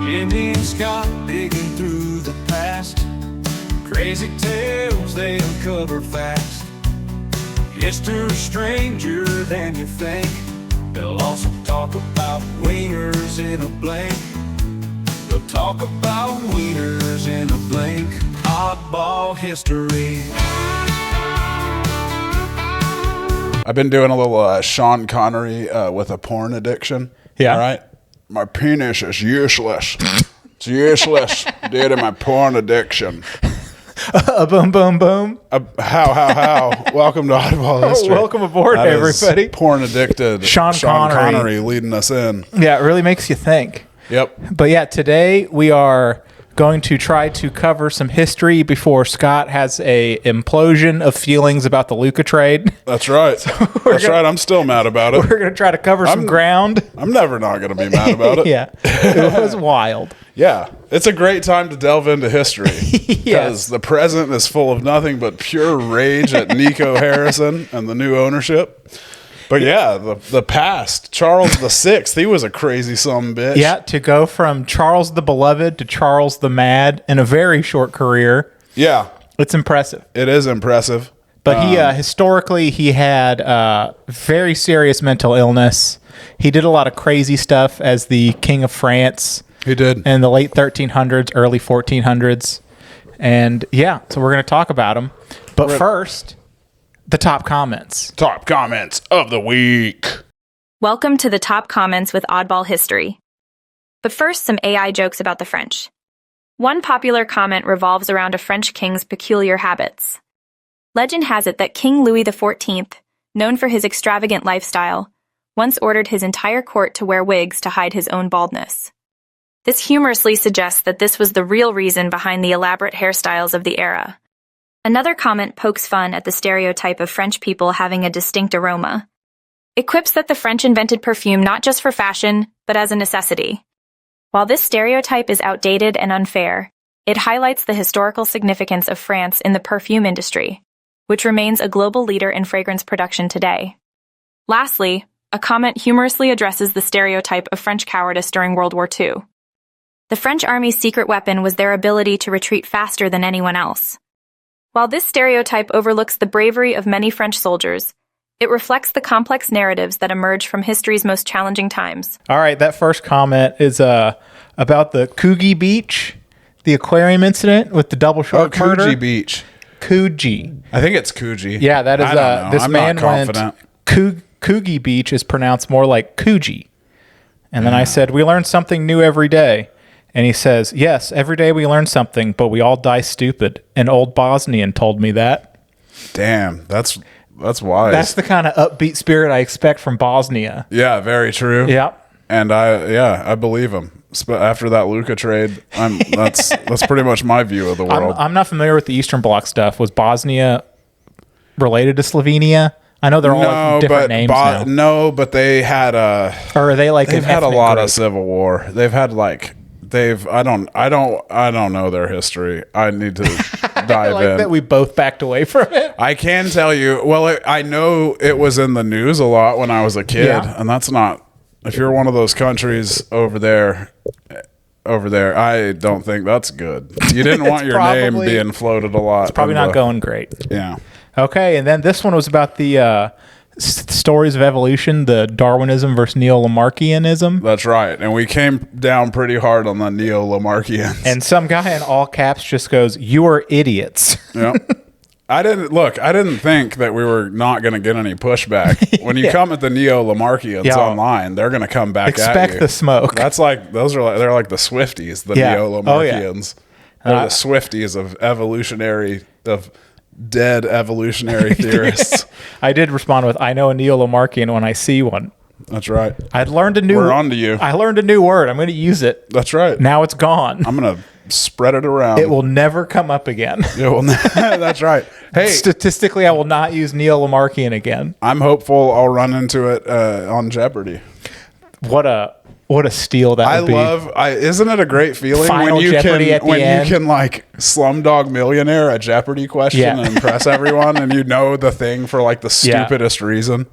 Indian Scott digging through the past. Crazy tales they uncover fast. History's stranger than you think. They'll also talk about wieners in a blink. They'll talk about wieners in a blink. Oddball history. I've been doing a little Sean Connery with a porn addiction. Yeah. All right. My penis is useless. It's useless due to my porn addiction. Boom, boom, boom. How? Welcome to Oddball History. Welcome aboard, That everybody. Is porn addicted Sean Connery leading us in. Yeah, it really makes you think. Yep. But yeah, today we are going to try to cover some history before Scott has a implosion of feelings about the Luka trade. That's right. Right. I'm still mad about it. We're going to try to cover some ground. I'm never not going to be mad about it. Yeah, it was wild. Yeah, it's a great time to delve into history because the present is full of nothing but pure rage at Nico Harrison and the new ownership. But yeah, the past, Charles VI, he was a crazy bitch. Yeah, to go from Charles the Beloved to Charles the Mad in a very short career. Yeah. It's impressive. It is impressive. But he historically, he had very serious mental illness. He did a lot of crazy stuff as the King of France. He did. In the late 1300s, early 1400s. And yeah, so we're going to talk about him. But first, the top comments. Top comments of the week. Welcome to the top comments with Oddball History. But first, some AI jokes about the French. One popular comment revolves around a French king's peculiar habits. Legend has it that King Louis XIV, known for his extravagant lifestyle, once ordered his entire court to wear wigs to hide his own baldness. This humorously suggests that this was the real reason behind the elaborate hairstyles of the era. Another comment pokes fun at the stereotype of French people having a distinct aroma. It quips that the French invented perfume not just for fashion, but as a necessity. While this stereotype is outdated and unfair, it highlights the historical significance of France in the perfume industry, which remains a global leader in fragrance production today. Lastly, a comment humorously addresses the stereotype of French cowardice during World War II. The French army's secret weapon was their ability to retreat faster than anyone else. While this stereotype overlooks the bravery of many French soldiers, it reflects the complex narratives that emerge from history's most challenging times. All right, that first comment is about the Coogee Beach, the aquarium incident with the double shark murder. Coogee Beach. Coogee. I think it's Coogee. Yeah, that is I don't know. this I'm man not confident. went Coogee Beach is pronounced more like Coogee. And then I said, "We learn something new every day." And he says, "Yes, every day we learn something, but we all die stupid. An old Bosnian told me that." Damn, that's wise. That's the kind of upbeat spirit I expect from Bosnia. Yeah, very true. Yeah. And I believe him. After that Luka trade, that's pretty much my view of the world. I'm not familiar with the Eastern Bloc stuff. Was Bosnia related to Slovenia? I know they're all like different names now. No, but they had or are they like they've had a lot of civil war. They've had I don't know their history. I need to dive like in. that we both backed away from it. I can tell you, I know it was in the news a lot when I was a kid, and that's not, if you're one of those countries over there, I don't think that's good. You didn't want your name being floated a lot. It's probably not going great. Yeah. Okay, and then this one was about the stories of evolution, the Darwinism versus Neo-Lamarckianism. That's right. And we came down pretty hard on the Neo-Lamarckians. And some guy in all caps just goes, "You are idiots." Yeah. I didn't think that we were not going to get any pushback. When you come at the Neo-Lamarckians online, they're going to come back at you. Expect the smoke. That's like, they're like the Swifties, the Neo-Lamarckians. They're the Swifties of dead evolutionary theorists. I did respond with, "I know a Neo-Lamarckian when I see one." That's right. We're on to you. I learned a new word. I'm going to use it. That's right. Now it's gone. I'm going to spread it around. It will never come up again. That's right. Hey, statistically, I will not use Neo-Lamarckian again. I'm hopeful I'll run into it on Jeopardy. What a steal that would be. Isn't it a great feeling Final when you Jeopardy at the end. you can like Slumdog Millionaire a Jeopardy question and impress everyone, and you know the thing for like the stupidest reason.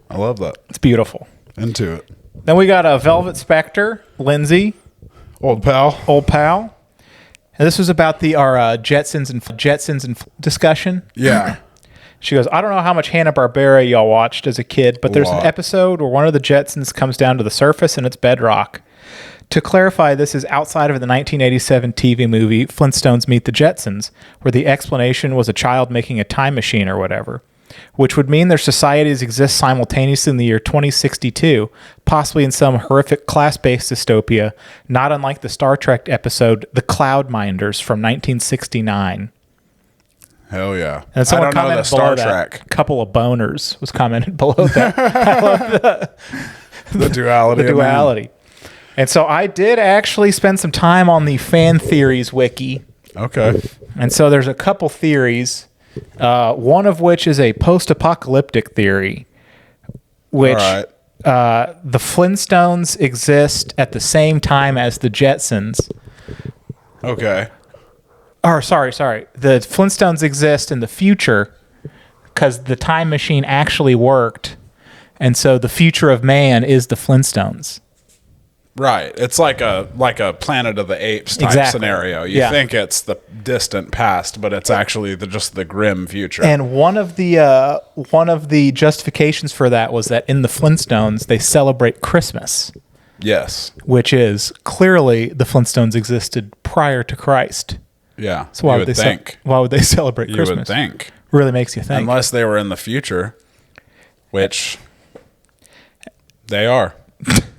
I love that. It's beautiful. Into it. Then we got a Velvet Spectre, Lindsay. Old pal. old pal. And this was about our Jetsons and discussion. Yeah. She goes, I don't know how much Hanna-Barbera y'all watched as a kid, but there's an episode where one of the Jetsons comes down to the surface and it's bedrock. To clarify, this is outside of the 1987 TV movie Flintstones Meet the Jetsons, where the explanation was a child making a time machine or whatever, which would mean their societies exist simultaneously in the year 2062, possibly in some horrific class-based dystopia, not unlike the Star Trek episode The Cloud Minders from 1969. Hell yeah. And someone I don't know the commented Star below Trek. that. Couple of boners was commented below that. I love The duality. the of man. duality. And so I did actually spend some time on the fan theories wiki. Okay. And so there's a couple theories, one of which is a post-apocalyptic theory, which All right. the Flintstones exist at the same time as the Jetsons. Okay. Or sorry. The Flintstones exist in the future because the time machine actually worked. And so the future of man is the Flintstones. Right. It's like a Planet of the Apes type Exactly. scenario. You Yeah. think it's the distant past, but it's actually just the grim future. And one of the justifications for that was that in the Flintstones, they celebrate Christmas, yes. which is clearly the Flintstones existed prior to Christ. Yeah. So why you would would they think. why would they celebrate You Christmas? would think. Really makes you think. Unless they were in the future, which they are.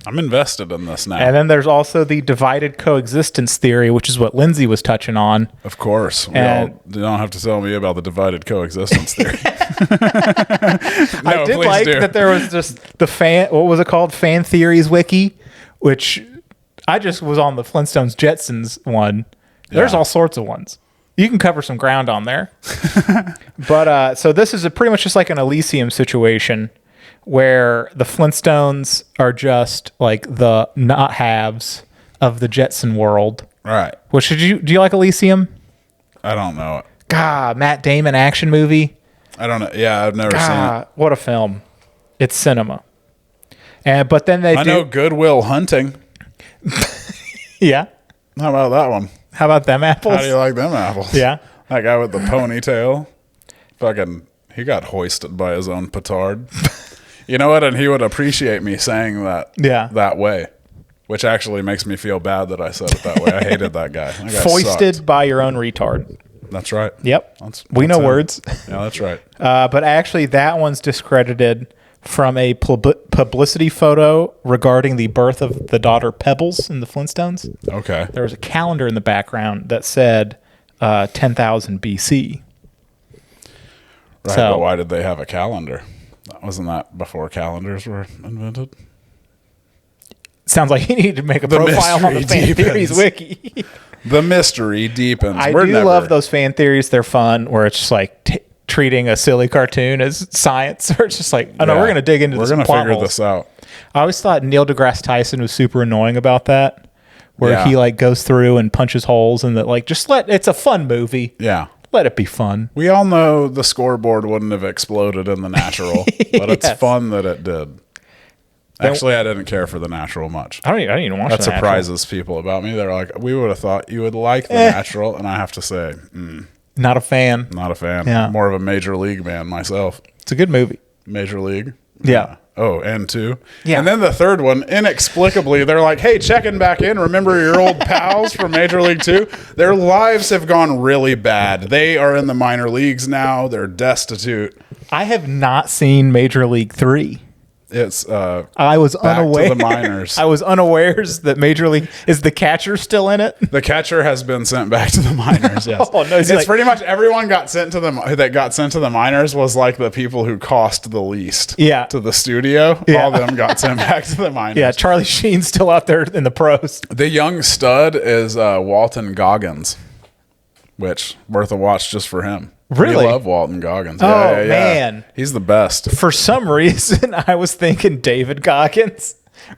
I'm invested in this now. And then there's also the divided coexistence theory, which is what Lindsay was touching on. Of course. And- You don't have to tell me about the divided coexistence theory. I did please like do. that there was just the what was it called? Fan Theories Wiki, which I just was on the Flintstones Jetsons one. There's Yeah. all sorts of ones. You can cover some ground on there. But so this is pretty much just like an Elysium situation where the Flintstones are just like the not halves of the Jetson world. Right. What do you like Elysium? I don't know it. God, Matt Damon action movie. I don't know. Yeah, I've never seen it. God, what a film. It's cinema. But then they I do know Goodwill Hunting. Yeah. How about that one? How about them apples? How do you like them apples? Yeah. That guy with the ponytail. Fucking, he got hoisted by his own petard. You know what? And he would appreciate me saying that that way, which actually makes me feel bad that I said it that way. I hated that guy. That guy Foisted sucked. by your own retard. That's right. Yep. We That's know him. words. Yeah, that's right. But actually, that one's discredited from a publicity photo regarding the birth of the daughter Pebbles in the Flintstones. Okay. There was a calendar in the background that said 10,000 BC. Right, So- but why did they have a calendar? Wasn't that before calendars were invented? Sounds like you need to make a profile on the mystery Fan deepens. Theories Wiki. The mystery deepens. I We're do never- love those fan theories. They're fun, where it's just like treating a silly cartoon as science, or it's just like, oh no, Yeah. we're going to dig into We're this. gonna plot figure holes. this out. I always thought Neil deGrasse Tyson was super annoying about that, where Yeah. he like goes through and punches holes, and that like it's a fun movie. Yeah. Let it be fun. We all know the scoreboard wouldn't have exploded in the natural, but it's Yes. fun that it did. Actually, I didn't care for the natural much. I don't even watch That The Natural. surprises people about me. They're like, we would have thought you would like the natural, and I have to say, Not a fan. not a fan. Yeah. More of a major league man myself. It's a good movie. Major league. Yeah. Oh, and two. Yeah. And then the third one, inexplicably, they're like, hey, checking back in. Remember your old pals from Major League 2? Their lives have gone really bad. They are in the minor leagues now. They're destitute. I have not seen Major League 3. It's I was back unaware. to the minors. I was unawares that Major League is the catcher still in it. The catcher has been sent back to the minors. Yes. Oh, no, is he It's like- pretty much everyone got sent to that got sent to the minors was like the people who cost the least. Yeah. To the studio. Yeah. All of them got sent back to the minors. Yeah, Charlie Sheen's still out there in the pros. The young stud is Walton Goggins, which worth a watch just for him. Really? We love Walton Goggins. Oh, man. He's the best. For some reason, I was thinking David Goggins.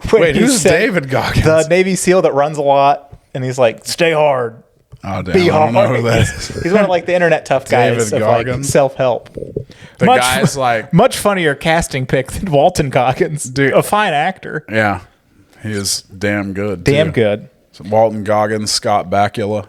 when Wait, he who's said- David Goggins? The Navy SEAL that runs a lot, and he's like, "Stay hard, Oh, damn. be I hard." don't know who that is. He's one of like the internet tough guys David of like Goggins? self-help. The guy's like, much funnier casting pick than Walton Goggins, Dude. a fine actor, yeah, he is damn good. damn too. good. Walton Goggins, Scott Bakula.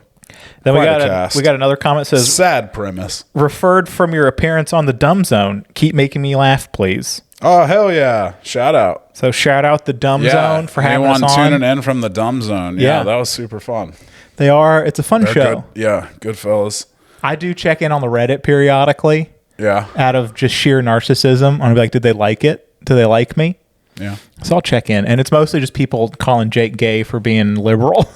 Then we Quite a got cast. we got another comment that says, Sad premise. referred from your appearance on the Dumb Zone. Keep making me laugh, please. Oh, hell yeah. Shout out. So shout out the Dumb Zone for having us anyone on. tuning in from the Dumb Zone. Yeah, that was super fun. They are. It's a fun They're show. Good. Yeah, good fellas. I do check in on the Reddit periodically Yeah, out of just sheer narcissism. I'm be like, did they like it? Do they like me? yeah. So I'll check in. And it's mostly just people calling Jake gay for being liberal.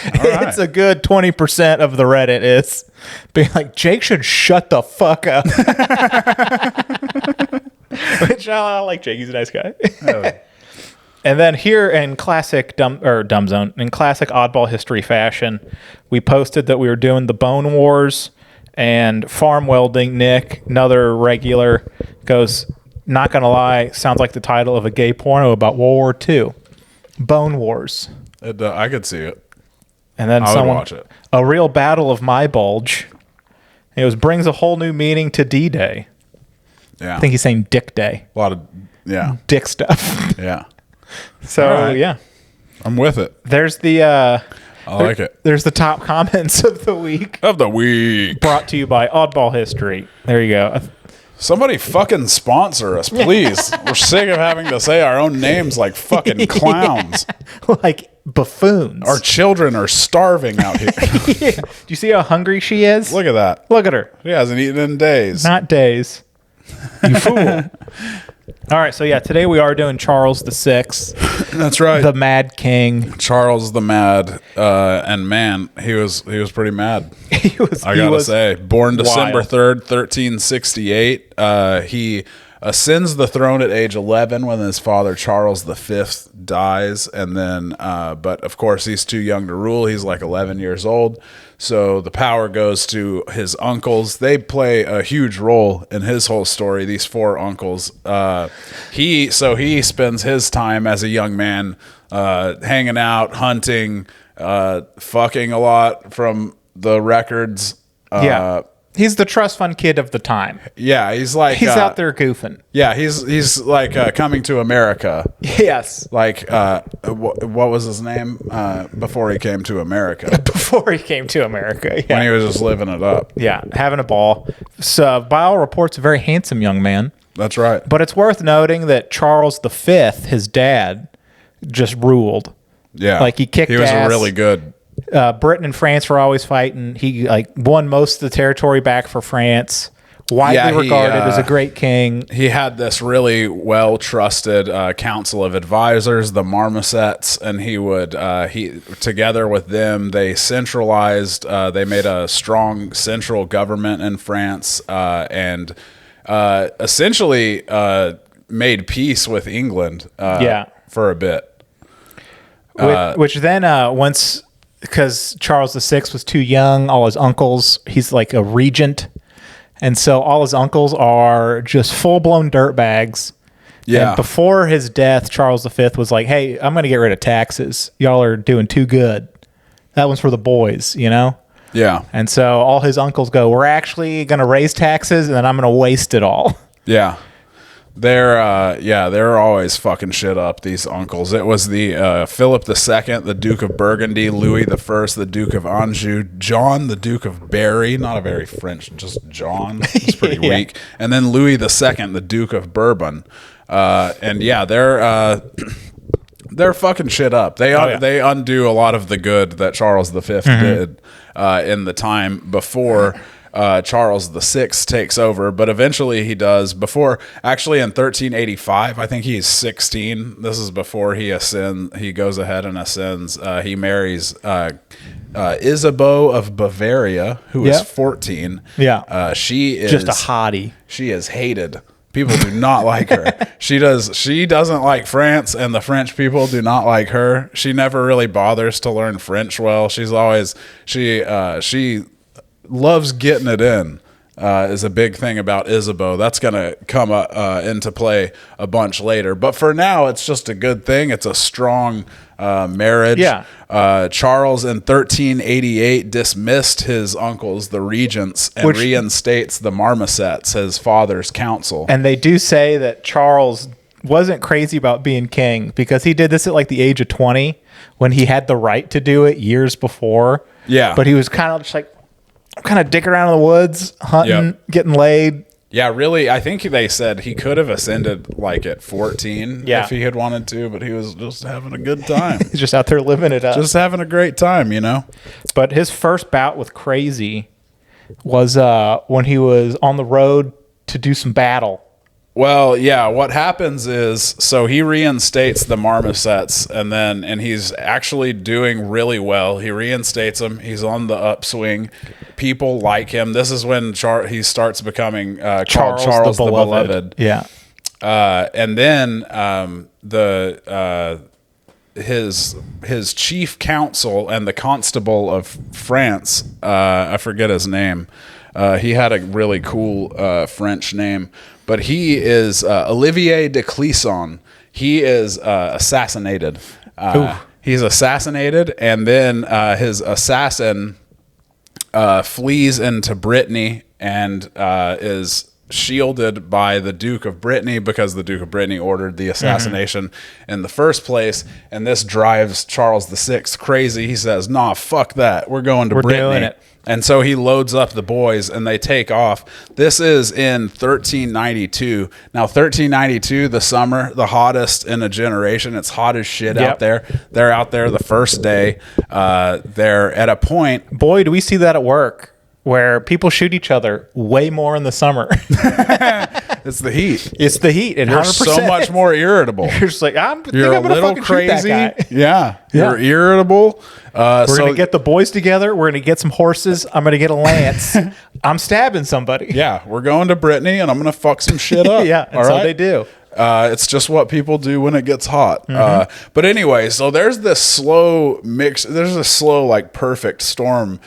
It's a good 20% of the Reddit is being like, Jake should shut the fuck up. Which I like Jake. He's a nice guy. And then here in classic Dumb Zone, in classic Oddball History fashion, we posted that we were doing the Bone Wars and farm welding. Nick, another regular, goes, not going to lie, sounds like the title of a gay porno about World War II. Bone Wars. I could see it. And then I would someone, watch it. A real battle of my bulge. It brings a whole new meaning to D-Day. Yeah. I think he's saying Dick Day. A lot of, yeah. Dick stuff. Yeah. So, All right. yeah. I'm with it. There's the... I like it. There's the top comments of the week. Of the week. Brought to you by Oddball History. There you go. Somebody fucking sponsor us, please. We're sick of having to say our own names like fucking clowns. Like buffoons. Our children are starving out here. Yeah. Do you see how hungry she is? Look at that. Look at her. She hasn't eaten in days. Not days. You fool. All right, so yeah, today we are doing Charles VI, That's right. the Mad King. Charles the Mad, and man, he was pretty mad. He was. I gotta say, born December wild. 3rd, 1368. He ascends the throne at age 11 when his father Charles V dies, and then, but of course he's too young to rule. He's like 11 years old, so the power goes to his uncles. They play a huge role in his whole story. These four uncles. He spends his time as a young man hanging out, hunting, fucking a lot from the records. Yeah. He's the trust fund kid of the time. Yeah, he's like He's out there goofing. Yeah, he's like coming to America. Yes. Like what was his name before he came to America? Before he came to America. Yeah. When he was just living it up. Yeah, having a ball. So, by all reports, a very handsome young man. That's right. But it's worth noting that Charles V, his dad, just ruled. Yeah, Like, he kicked He was ass. really good. Britain and France were always fighting. He won most of the territory back for France. Widely regarded as a great king. He had this really well trusted council of advisors, the Marmosets, and he would together with them they centralized. They made a strong central government in France and essentially made peace with England. For a bit. Which then once. Because Charles VI was too young, all his uncles, he's like a regent. And so all his uncles are just full-blown dirtbags. Yeah. And before his death, Charles V was like, hey, I'm going to get rid of taxes. Y'all are doing too good. That one's for the boys, you know? Yeah. And so all his uncles go, we're actually going to raise taxes, and then I'm going to waste it all. Yeah. They're always fucking shit up, these uncles. It was the Philip II, the Duke of Burgundy, Louis I, the Duke of Anjou, John, the Duke of Berry, not a very French, just John. It's pretty Yeah. weak. And then Louis II, the Duke of Bourbon. And yeah, they're fucking shit up. They undo a lot of the good that Charles V did in the time before Charles VI takes over, but eventually he does. Actually in 1385, I think he's 16. This is before he ascends. He goes ahead and ascends. He marries Isabeau of Bavaria, who is 14. Yeah. She is Just a hottie. She is hated. People do not like her. She doesn't like France, and the French people do not like her. She never really bothers to learn French well. She's always she loves getting it in. Is a big thing about Isabeau. That's going to come into play a bunch later. But for now, it's just a good thing. It's a strong marriage. Yeah. Charles in 1388 dismissed his uncles, the regents, and reinstates the Marmosets, his father's council. And they do say that Charles wasn't crazy about being king because he did this at like the age of 20 when he had the right to do it years before. Yeah. But he was kind of just like, kind of dicking around in the woods, hunting, getting laid. Yeah, really, I think they said he could have ascended like at 14 if he had wanted to, but he was just having a good time. He's just out there living it up. Just having a great time, you know? But his first bout with crazy was when he was on the road to do some battle. Well, yeah, what happens is, so he reinstates the marmosets, and he's actually doing really well. He reinstates them. He's on the upswing. People like him. This is when he starts becoming called Charles the Beloved. Yeah. And then his chief counsel and the constable of France, I forget his name. He had a really cool French name, but he is Olivier de Clisson. He is assassinated. He's assassinated, and then his assassin flees into Brittany and is shielded by the Duke of Brittany because the Duke of Brittany ordered the assassination in the first place. And this drives Charles VI crazy. He says, "Nah, fuck that. We're going to Brittany." Doing it. And so he loads up the boys and they take off. This is in 1392. Now, 1392, the summer, the hottest in a generation. It's hot as shit out there. They're out there the first day. They're at a point. Boy, do we see that at work where people shoot each other way more in the summer. It's the heat. It's the heat. And You're so much more irritable. You're just like, You're a little crazy. Yeah. You're irritable. We're going to get the boys together. We're going to get some horses. I'm going to get a lance. I'm stabbing somebody. Yeah. We're going to Brittany and I'm going to fuck some shit up. Yeah. And so they do. It's just what people do when it gets hot. But anyway, so there's this slow mix. There's a slow, like perfect storm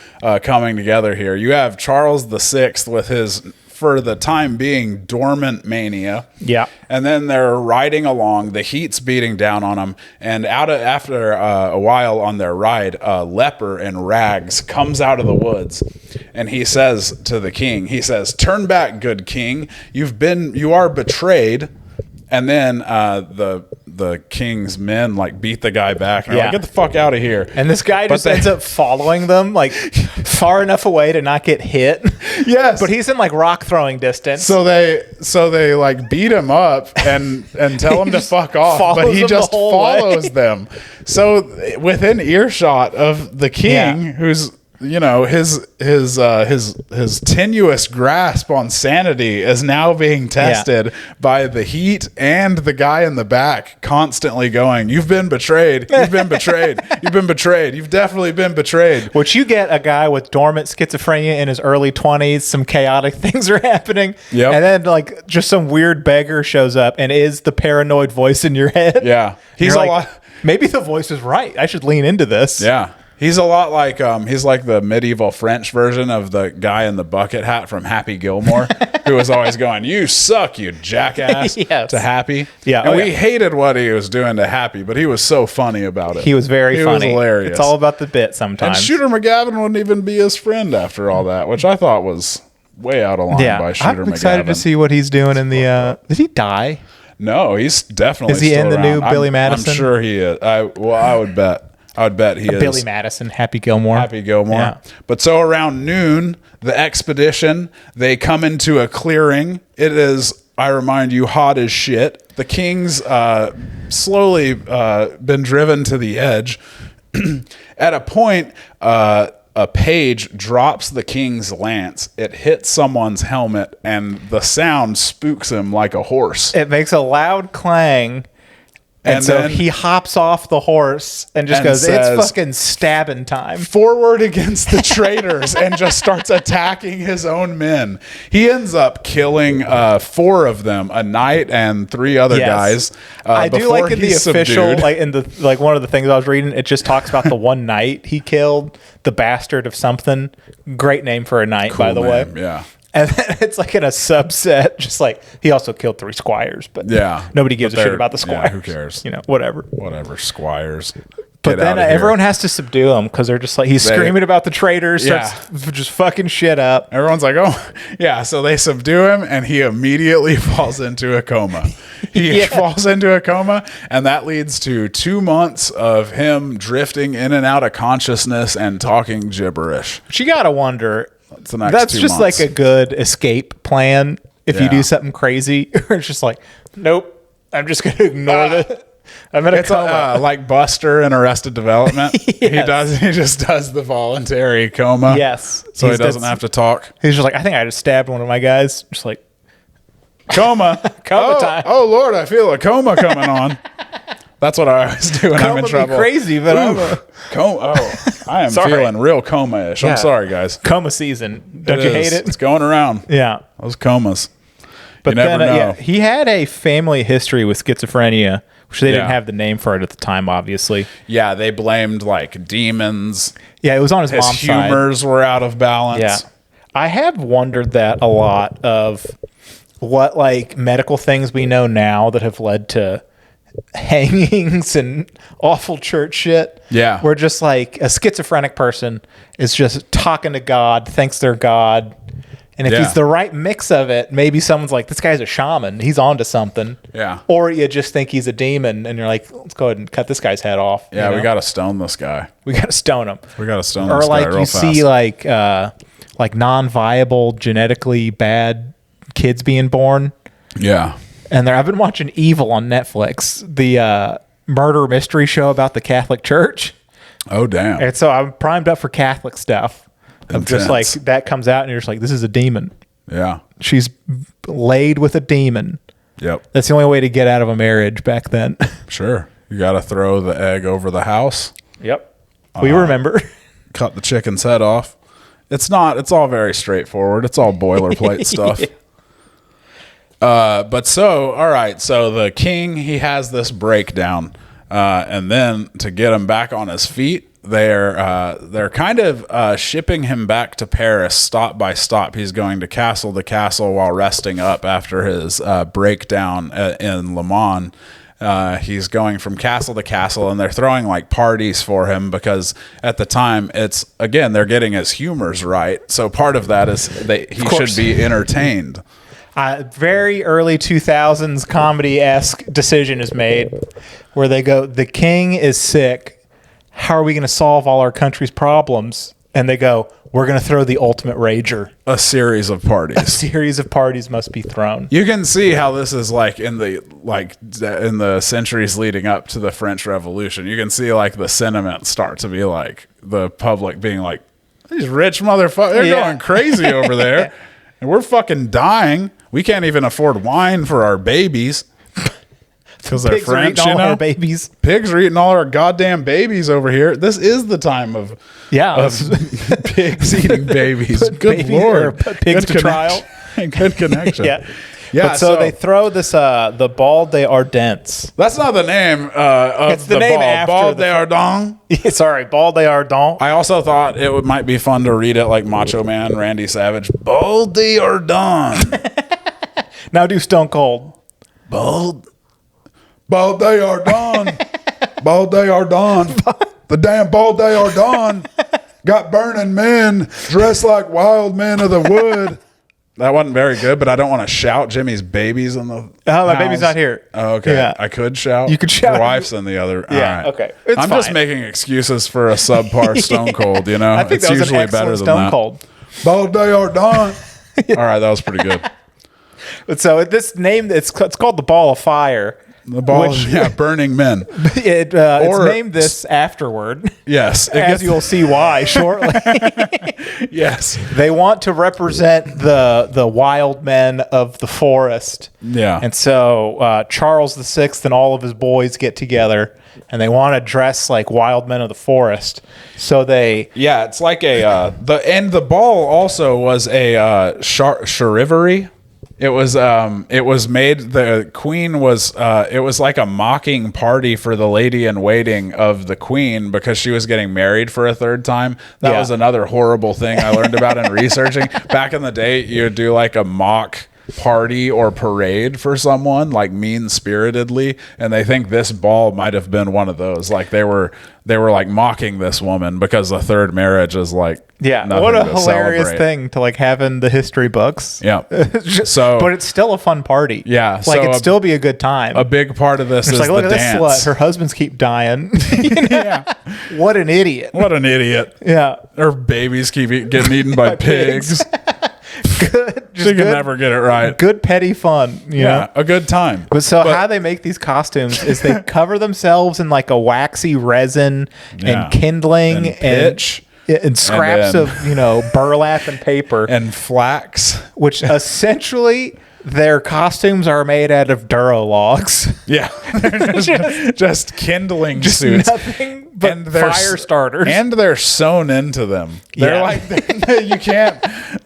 coming together here. You have Charles VI with his, for the time being, dormant mania. Yeah. And then they're riding along. The heat's beating down on them. And after a while on their ride, a leper in rags comes out of the woods. And he says to the king, he says, "Turn back, good king. You are betrayed." And then the king's men like beat the guy back and are like, "Get the fuck out of here." And this guy just ends up following them like far enough away to not get hit. Yes. But he's in like rock throwing distance. So they like beat him up and tell him to fuck off, but he just follows them. So within earshot of the king, who's, you know, his tenuous grasp on sanity is now being tested by the heat and the guy in the back constantly going, "You've been betrayed. You've been betrayed. You've been betrayed. You've definitely been betrayed." Which you get a guy with dormant schizophrenia in his early 20s, some chaotic things are happening. Yep. And then like just some weird beggar shows up and is the paranoid voice in your head. Yeah. He's a lot. Maybe the voice is right. I should lean into this. Yeah. He's a lot like he's like the medieval French version of the guy in the bucket hat from Happy Gilmore, who was always going, "You suck, you jackass," to Happy. Yeah, and we hated what he was doing to Happy, but he was so funny about it. He was very funny. He was hilarious. It's all about the bit sometimes. And Shooter McGavin wouldn't even be his friend after all that, which I thought was way out of line by Shooter McGavin. I'm excited to see what he's doing in the. Did he die? No, he's definitely. Is he still in the around. new Billy Madison? I'm sure he is. I would bet. I would bet he is. Billy Madison, Happy Gilmore. Happy Gilmore. Yeah. But so around noon, the expedition, they come into a clearing. It is, I remind you, hot as shit. The king's slowly been driven to the edge. At a point, a page drops the king's lance. It hits someone's helmet, and the sound spooks him like a horse. It makes a loud clang. And so he hops off the horse and just goes, "It's fucking stabbing time. Forward against the traitors," and just starts attacking his own men. He ends up killing 4 of them, a knight and 3 other guys. I do like in the official, like in the one of the things I was reading, it just talks about the one knight he killed, the bastard of something. Great name for a knight, by the way. Yeah. And then it's like in a subset, just like he also killed 3 squires, but nobody gives a shit about the squires. Who cares? Whatever. Whatever, squires. But then everyone has to subdue him because they're just like, he's screaming about the traitors, starts just fucking shit up. Everyone's like, oh, yeah. So they subdue him and he immediately falls into a coma. He falls into a coma, and that leads to 2 months of him drifting in and out of consciousness and talking gibberish. But you got to wonder, That's that's just like a good escape plan if you do something crazy. It's just like, nope, I'm just going to ignore this. I'm in a coma. Like Buster in Arrested Development. Yes. He just does the voluntary coma. Yes. So he doesn't have to talk. He's just like, I think I just stabbed one of my guys. Just like, Coma. Coma time. Oh, Lord, I feel a coma coming on. That's what I always do when I'm in trouble. Crazy, but I'm coma. Oh, I am feeling real coma-ish. I'm sorry, guys. Coma season. Don't you hate it? It's going around. Yeah. Those comas. But you never know. he had a family history with schizophrenia, which they didn't have the name for it at the time, obviously. Yeah, they blamed like demons. Yeah, it was on his mom's side. Humors were out of balance. Yeah. I have wondered that a lot of what like medical things we know now that have led to hangings and awful church shit. Yeah. Where just like a schizophrenic person is just talking to God, thinks they're God. And if he's the right mix of it, maybe someone's like, this guy's a shaman. He's onto something. Yeah. Or you just think he's a demon and you're like, let's go ahead and cut this guy's head off. Yeah, we got to stone this guy. We got to stone him. We got to stone or this guy like real you fast. see like non-viable, genetically bad kids being born. Yeah. And I've been watching Evil on Netflix, the murder mystery show about the Catholic Church. Oh, damn. And so I'm primed up for Catholic stuff. Of just like Intense. that comes out and you're just like, this is a demon. Yeah. She's laid with a demon. Yep. That's the only way to get out of a marriage back then. Sure. You got to throw the egg over the house. Yep. We remember. Cut the chicken's head off. It's all very straightforward. It's all boilerplate stuff. But so, all right. So the king, he has this breakdown. And then to get him back on his feet, they're kind of shipping him back to Paris stop by stop. He's going to castle to castle while resting up after his breakdown in Le Mans. He's going from castle to castle, and they're throwing like parties for him because at the time they're getting his humors right. So part of that is he should be entertained. Very early 2000s comedy-esque decision is made where they go, the king is sick. How are we going to solve all our country's problems? And they go, we're going to throw the ultimate rager. A series of parties. A series of parties must be thrown. You can see how this is like in the centuries leading up to the French Revolution. You can see like the sentiment start to be like the public being like, these rich motherfuckers, they're going crazy over there. And we're fucking dying. We can't even afford wine for our babies. Because they're French, all our babies. Pigs are eating all our goddamn babies over here. This is the time of pigs eating babies. Good babies, Lord. Pigs to trial. Good connection. Yeah. So they throw this the Ball des Ardents. That's not the name of it's the name ball. after Ball des Ardents. Sorry, Ball des Ardents. I also thought might be fun to read it like Macho Man Randy Savage. Ball des Ardents. Now do Stone Cold. Ball des Ardents. Ball des Ardents. The damn Ball des Ardents got burning men dressed like wild men of the wood. That wasn't very good, but I don't want to shout Jimmy's babies in the my baby's not here. Oh, okay. Yeah. I could shout. You could shout. Your wife's in the other. Yeah, all right. okay. I'm just making excuses for a subpar Stone Cold, you know? I think it's that was usually an better excellent than Stone that. Cold. Ball des Ardents. All right, that was pretty good. But so this name, it's called the Ball of Fire. The ball, burning men. It's named this afterward. Yes. As you'll see why shortly. Yes. They want to represent the wild men of the forest. Yeah. And so Charles VI and all of his boys get together and they want to dress like wild men of the forest. So they... Yeah, it's like the ball also was a charivari. It was made, the queen was, it was like a mocking party for the lady in waiting of the queen because she was getting married for a third time. That was another horrible thing I learned about in researching. Back in the day, you would do like a mock party or parade for someone, like mean-spiritedly, and they think this ball might have been one of those. Like they were like mocking this woman because the third marriage is like nothing what a to hilarious celebrate. thing to like have in the history books. Yeah. So but it's still a fun party. Yeah, like so it'd still be a good time. a big part of this It's is like, look the at dance. this slut. Her husbands keep dying. Yeah. What an idiot. What an idiot. Yeah. Her babies keep getting eaten by pigs. Good. She can never get it right. Good petty fun. You know? A good time. But how they make these costumes is they cover themselves in like a waxy resin and kindling And pitch. and scraps then- of burlap and paper, And flax. which essentially their costumes are made out of Duro logs. Yeah. They're just kindling Just suits. nothing but And they're fire starters. And they're sewn into them. They're Yeah. like, you can't,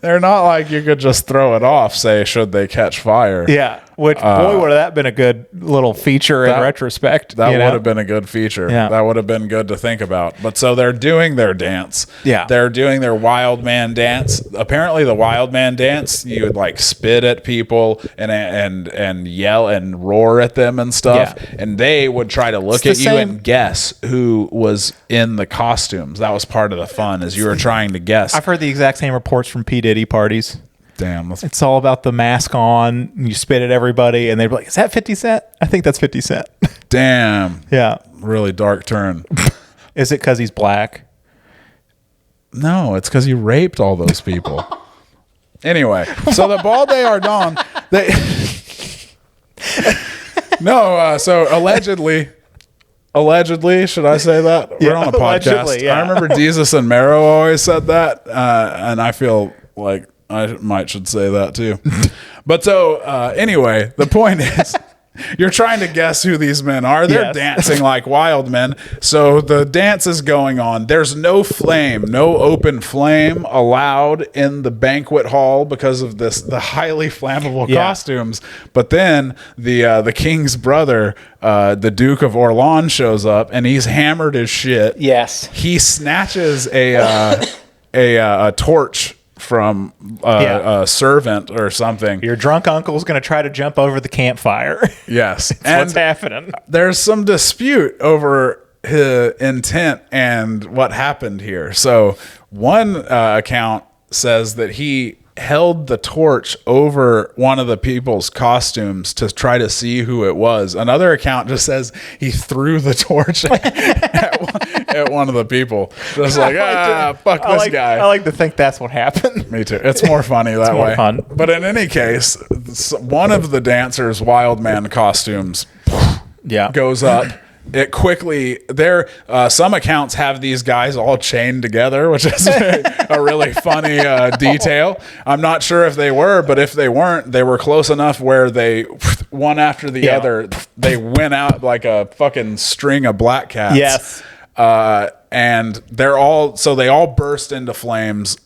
they're not like you could just throw it off, say, should they catch fire. yeah, which boy would have that been a good little feature in retrospect. That you know? would have been a good feature. Yeah. That would have been good to think about. But so they're doing their dance. Yeah. They're doing their wild man dance. Apparently the wild man dance, you would like spit at people and yell and roar at them and stuff. Yeah. And they would try to look It's at the you same- and guess who was in the costumes. That was part of the fun, is you were trying to guess. I've heard the exact same reports from P. Diddy parties. Damn. That's It's all about the mask on. And you spit at everybody, and they'd be like, "Is that 50 Cent?" I think that's 50 Cent. damn. Yeah. Really dark turn. Is it because he's black? No, it's because you raped all those people. Anyway, so the Ball de Ardents, they so allegedly, should I say that? We're on a podcast. allegedly, yeah. I remember Jesus and Mero always said that, and I feel like I should say that too. But so anyway, the point is, you're trying to guess who these men are. They're Yes. dancing like wild men. So the dance is going on. There's no flame, no open flame allowed in the banquet hall because of the highly flammable Yeah. costumes. But then the king's brother, the Duke of Orleans, shows up and he's hammered as shit. Yes. He snatches a torch from a servant or something. Your drunk uncle's going to try to jump over the campfire. Yes. What's happening? There's some dispute over his intent and what happened here. So one account says that he held the torch over one of the people's costumes to try to see who it was. Another account just says he threw the torch at one of the people. Just like, fuck this guy. I like to think that's what happened. Me too. It's more funny that more way. fun. But in any case, one of the dancers' wild man costumes Yeah. goes up. It quickly some accounts have these guys all chained together, which is a really funny detail. I'm not sure if they were, but if they weren't, they were close enough where they one after the other, they went out like a fucking string of black cats. Yes. And they all burst into flames.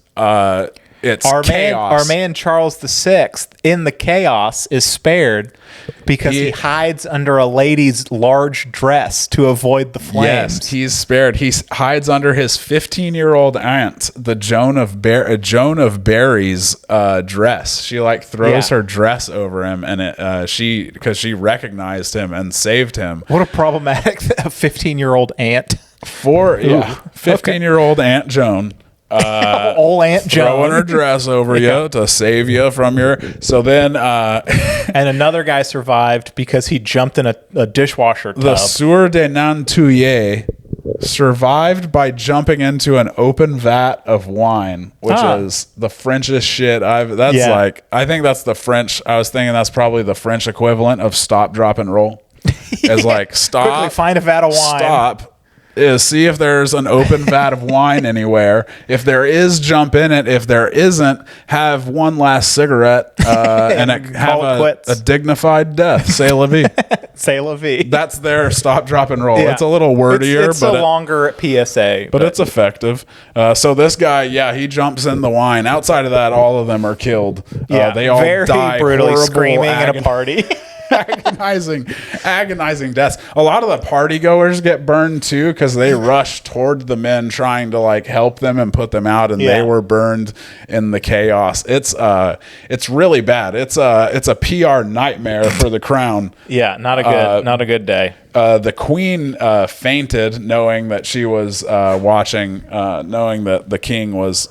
It's chaos. Our man Charles VI in the chaos is spared because he hides under a lady's large dress to avoid the flames. Yes, he's spared. He hides under his 15-year-old aunt, the Joan of Barry's dress. She like throws her dress over him, and because she recognized him and saved him. What a problematic 15-year-old aunt. 15-year-old Aunt Joan. Old Aunt Joan. Throwing her dress over you to save you from your. So then, And another guy survived because he jumped in a dishwasher tub. the Sieur de Nantouillet survived by jumping into an open vat of wine, which is the Frenchest shit I think that's the French. I was thinking that's probably the French equivalent of stop, drop, and roll. It's like stop, Quickly find a vat of wine. stop. Is see if there's an open vat of wine anywhere. If there is, jump in it. If there isn't, have one last cigarette and have quits. a dignified death. Say la vie. C'est la vie. That's their stop, drop, and roll. Yeah. It's a little wordier, it's but a longer PSA. but it's effective. So this guy, he jumps in the wine. Outside of that, all of them are killed. They all very die brutally horrible screaming at agony. a party. agonizing deaths. A lot of the party goers get burned too because they rush toward the men trying to like help them and put them out, and they were burned in the chaos. It's really bad. It's a PR nightmare for the crown. Yeah, not a good day. The queen fainted knowing that she was watching, knowing that the king was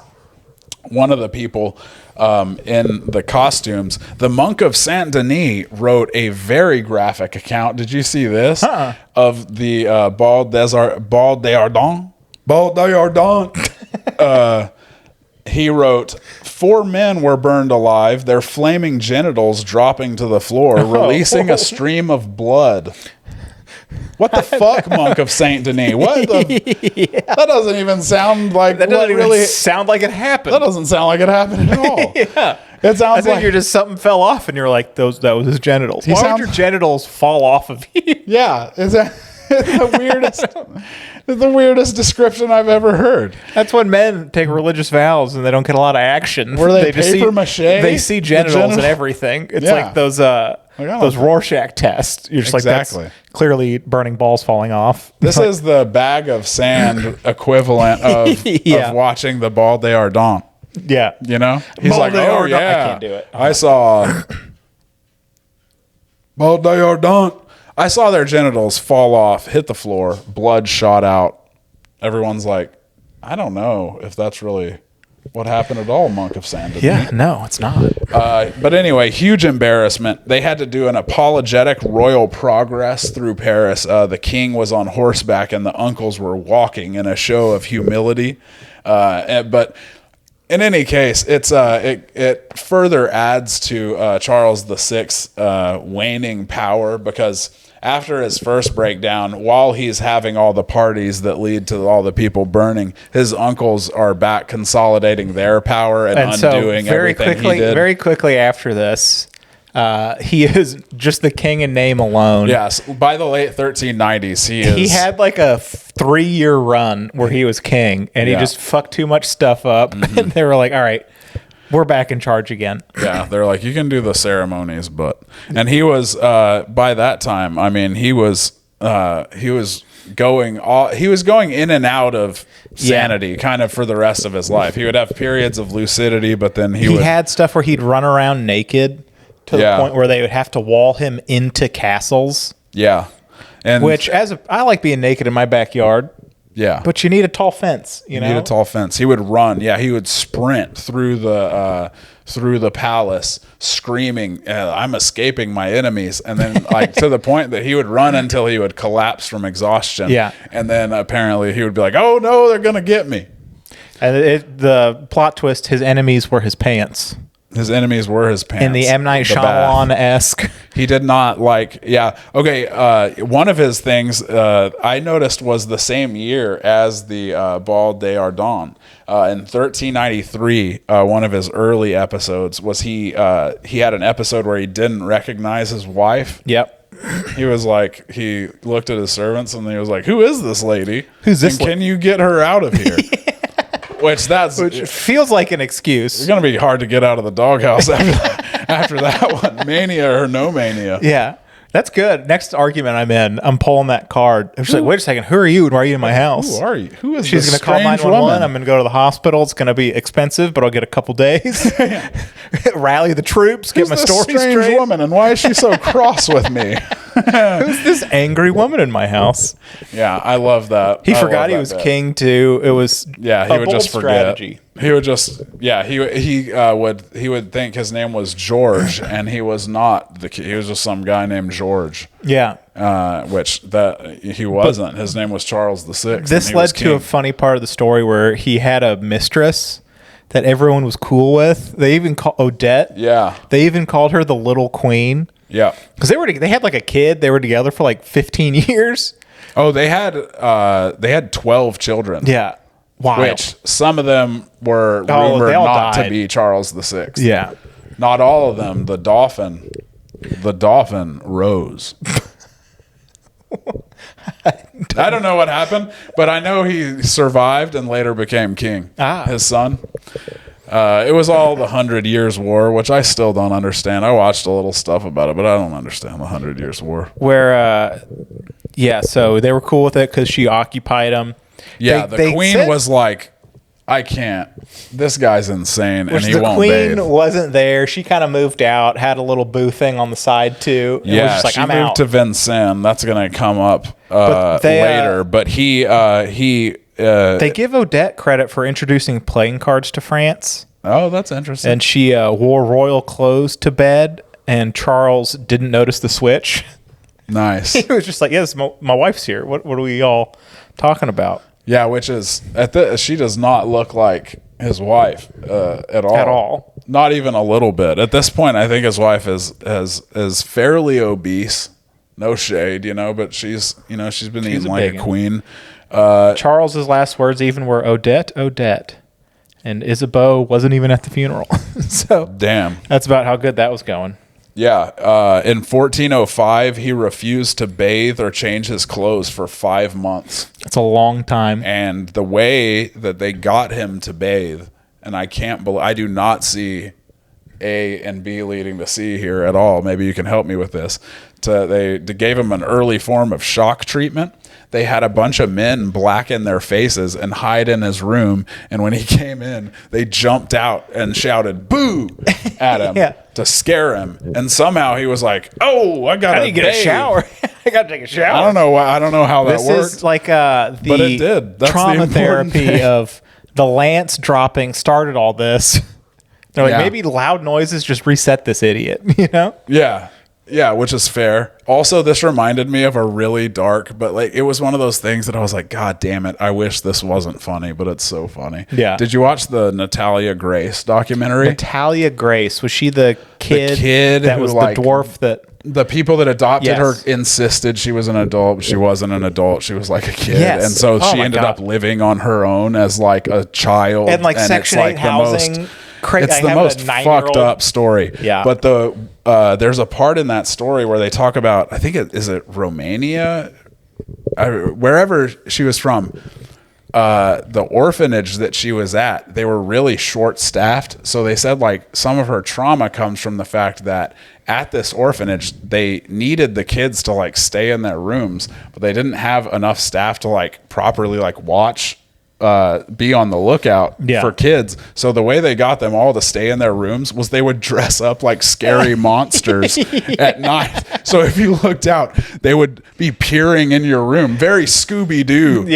one of the people in the costumes. The monk of Saint Denis wrote a very graphic account. Did you see this? Of the Bal d'Ardents? He wrote, 4 men were burned alive, their flaming genitals dropping to the floor, releasing a stream of blood. What the fuck, monk of Saint Denis? What the? That doesn't even sound like That doesn't even sound like it happened. That doesn't sound like it happened at all. Yeah. It sounds I think like you're just something fell off and you're like, that was his genitals. Why would your genitals fall off of you? Yeah. It's the weirdest. It's the weirdest description I've ever heard. That's when men take religious vows and they don't get a lot of action. Were they just paper mache? They see genitals and everything. It's like those Rorschach tests. You're just like, that's clearly burning balls falling off. This is the bag of sand equivalent of watching the Bal d'Ardents. Yeah. You know? He's Bal like, oh, yeah. I can't do it. I saw Bal d'Ardents. I saw their genitals fall off, hit the floor, blood shot out. Everyone's like, I don't know if that's really what happened at all, monk of Saint Denis. Yeah, no, it's not. But anyway, huge embarrassment. They had to do an apologetic royal progress through Paris. The king was on horseback and the uncles were walking in a show of humility. But in any case, it further adds to Charles VI's waning power, because after his first breakdown, while he's having all the parties that lead to all the people burning, his uncles are back consolidating their power and undoing everything he did. Very quickly after this, he is just the king in name alone. Yes, by the late 1390s, he had like a 3-year run where he was king, and he just fucked too much stuff up, and they were like, all right, we're back in charge again. Yeah, they're like, you can do the ceremonies, and he was by that time, I mean, he was going in and out of sanity kind of for the rest of his life. He would have periods of lucidity, but then he had stuff where he'd run around naked to the point where they would have to wall him into castles. Yeah. And which I like being naked in my backyard. Yeah. But you need a tall fence, you know? You need a tall fence. He would run. Yeah, he would sprint through the palace screaming, I'm escaping my enemies. And then like to the point that he would run until he would collapse from exhaustion. Yeah. And then apparently he would be like, oh no, they're going to get me. And the plot twist, his enemies were his pants. His enemies were his pants. In the M. Night Shyamalan-esque. He did not like, okay, one of his things I noticed was the same year as the Bal d'Ardents. In 1393, one of his early episodes was he had an episode where he didn't recognize his wife. Yep. He was like, he looked at his servants and he was like, who is this lady? Who's this? Can you get her out of here? Which feels like an excuse. It's going to be hard to get out of the doghouse after that one. Mania or no mania. Yeah. That's good. Next argument I'm in, I'm pulling that card. I'm just like, wait a second, who are you and why are you in my house? Who are you? Who is She's this going to call strange 911. woman? I'm going to go to the hospital. It's going to be expensive, but I'll get a couple days. Rally the troops, get my story strange straight. Woman, and why is she so cross with me? Who's this angry woman in my house? Yeah, I love that. He forgot he was king too. It was he would just strategy. Forget. He would just he would think his name was George, and he was not he was just some guy named George. Yeah. Which he wasn't. His name was Charles VI. This led to a funny part of the story where he had a mistress that everyone was cool with. They even called Odette. Yeah. They even called her the Little Queen. Yeah. Because they had like a kid. They were together for like 15 years. Oh, they had 12 children. Yeah. Wow. Which some of them were rumored not to be Charles VI. Yeah. Not all of them. The Dauphin rose. I don't know what happened, but I know he survived and later became king. His son. It was all the 100 Years' War, which I still don't understand. I watched a little stuff about it, but I don't understand the 100 Years' War. Where, so they were cool with it because she occupied them. Yeah, the queen was like, I can't. This guy's insane, and he won't bathe. The queen wasn't there. She kind of moved out, had a little boo thing on the side, too. And was just like, she I'm moved out. to Vincennes. That's going to come up later. But they give Odette credit for introducing playing cards to France. Oh, that's interesting. And she wore royal clothes to bed, and Charles didn't notice the switch. Nice. He was just like, yes, my wife's here. What are we all talking about? Yeah, which is she does not look like his wife at all. At all. Not even a little bit. At this point, I think his wife is fairly obese. No shade, but she's been eating like a queen. Charles's last words even were Odette, Odette. And Isabeau wasn't even at the funeral. So damn. That's about how good that was going. Yeah. In 1405, he refused to bathe or change his clothes for 5 months. That's a long time. And the way that they got him to bathe, and I do not see A and B leading to C here at all. Maybe you can help me with this. They gave him an early form of shock treatment. They had a bunch of men blacken their faces and hide in his room. And when he came in, they jumped out and shouted "boo" at him to scare him. And somehow he was like, "Oh, I gotta get a shower. I gotta take a shower." I don't know why. I don't know how that worked. This is like but it did. That's trauma therapy of the lance dropping started all this. They're like, maybe loud noises just reset this idiot. Yeah. Yeah, which is fair. Also, this reminded me of a really dark, but it was one of those things that I was like, God damn it, I wish this wasn't funny, but it's so funny. Yeah. Did you watch the Natalia Grace documentary? Natalia Grace, was she the kid that was the dwarf that... The people that adopted her insisted she was an adult. She wasn't an adult. She was like a kid. Yes. And so she ended up living on her own as like a child. And Section 8 housing. It's the most fucked up story. Yeah. But there's a part in that story where they talk about, I think is it Romania? Wherever she was from. The orphanage that she was at, they were really short-staffed. So they said some of her trauma comes from the fact that at this orphanage, they needed the kids to stay in their rooms, but they didn't have enough staff to properly watch, be on the lookout for kids. So the way they got them all to stay in their rooms was they would dress up like scary monsters at night. So if you looked out, they would be peering in your room. Very Scooby-Doo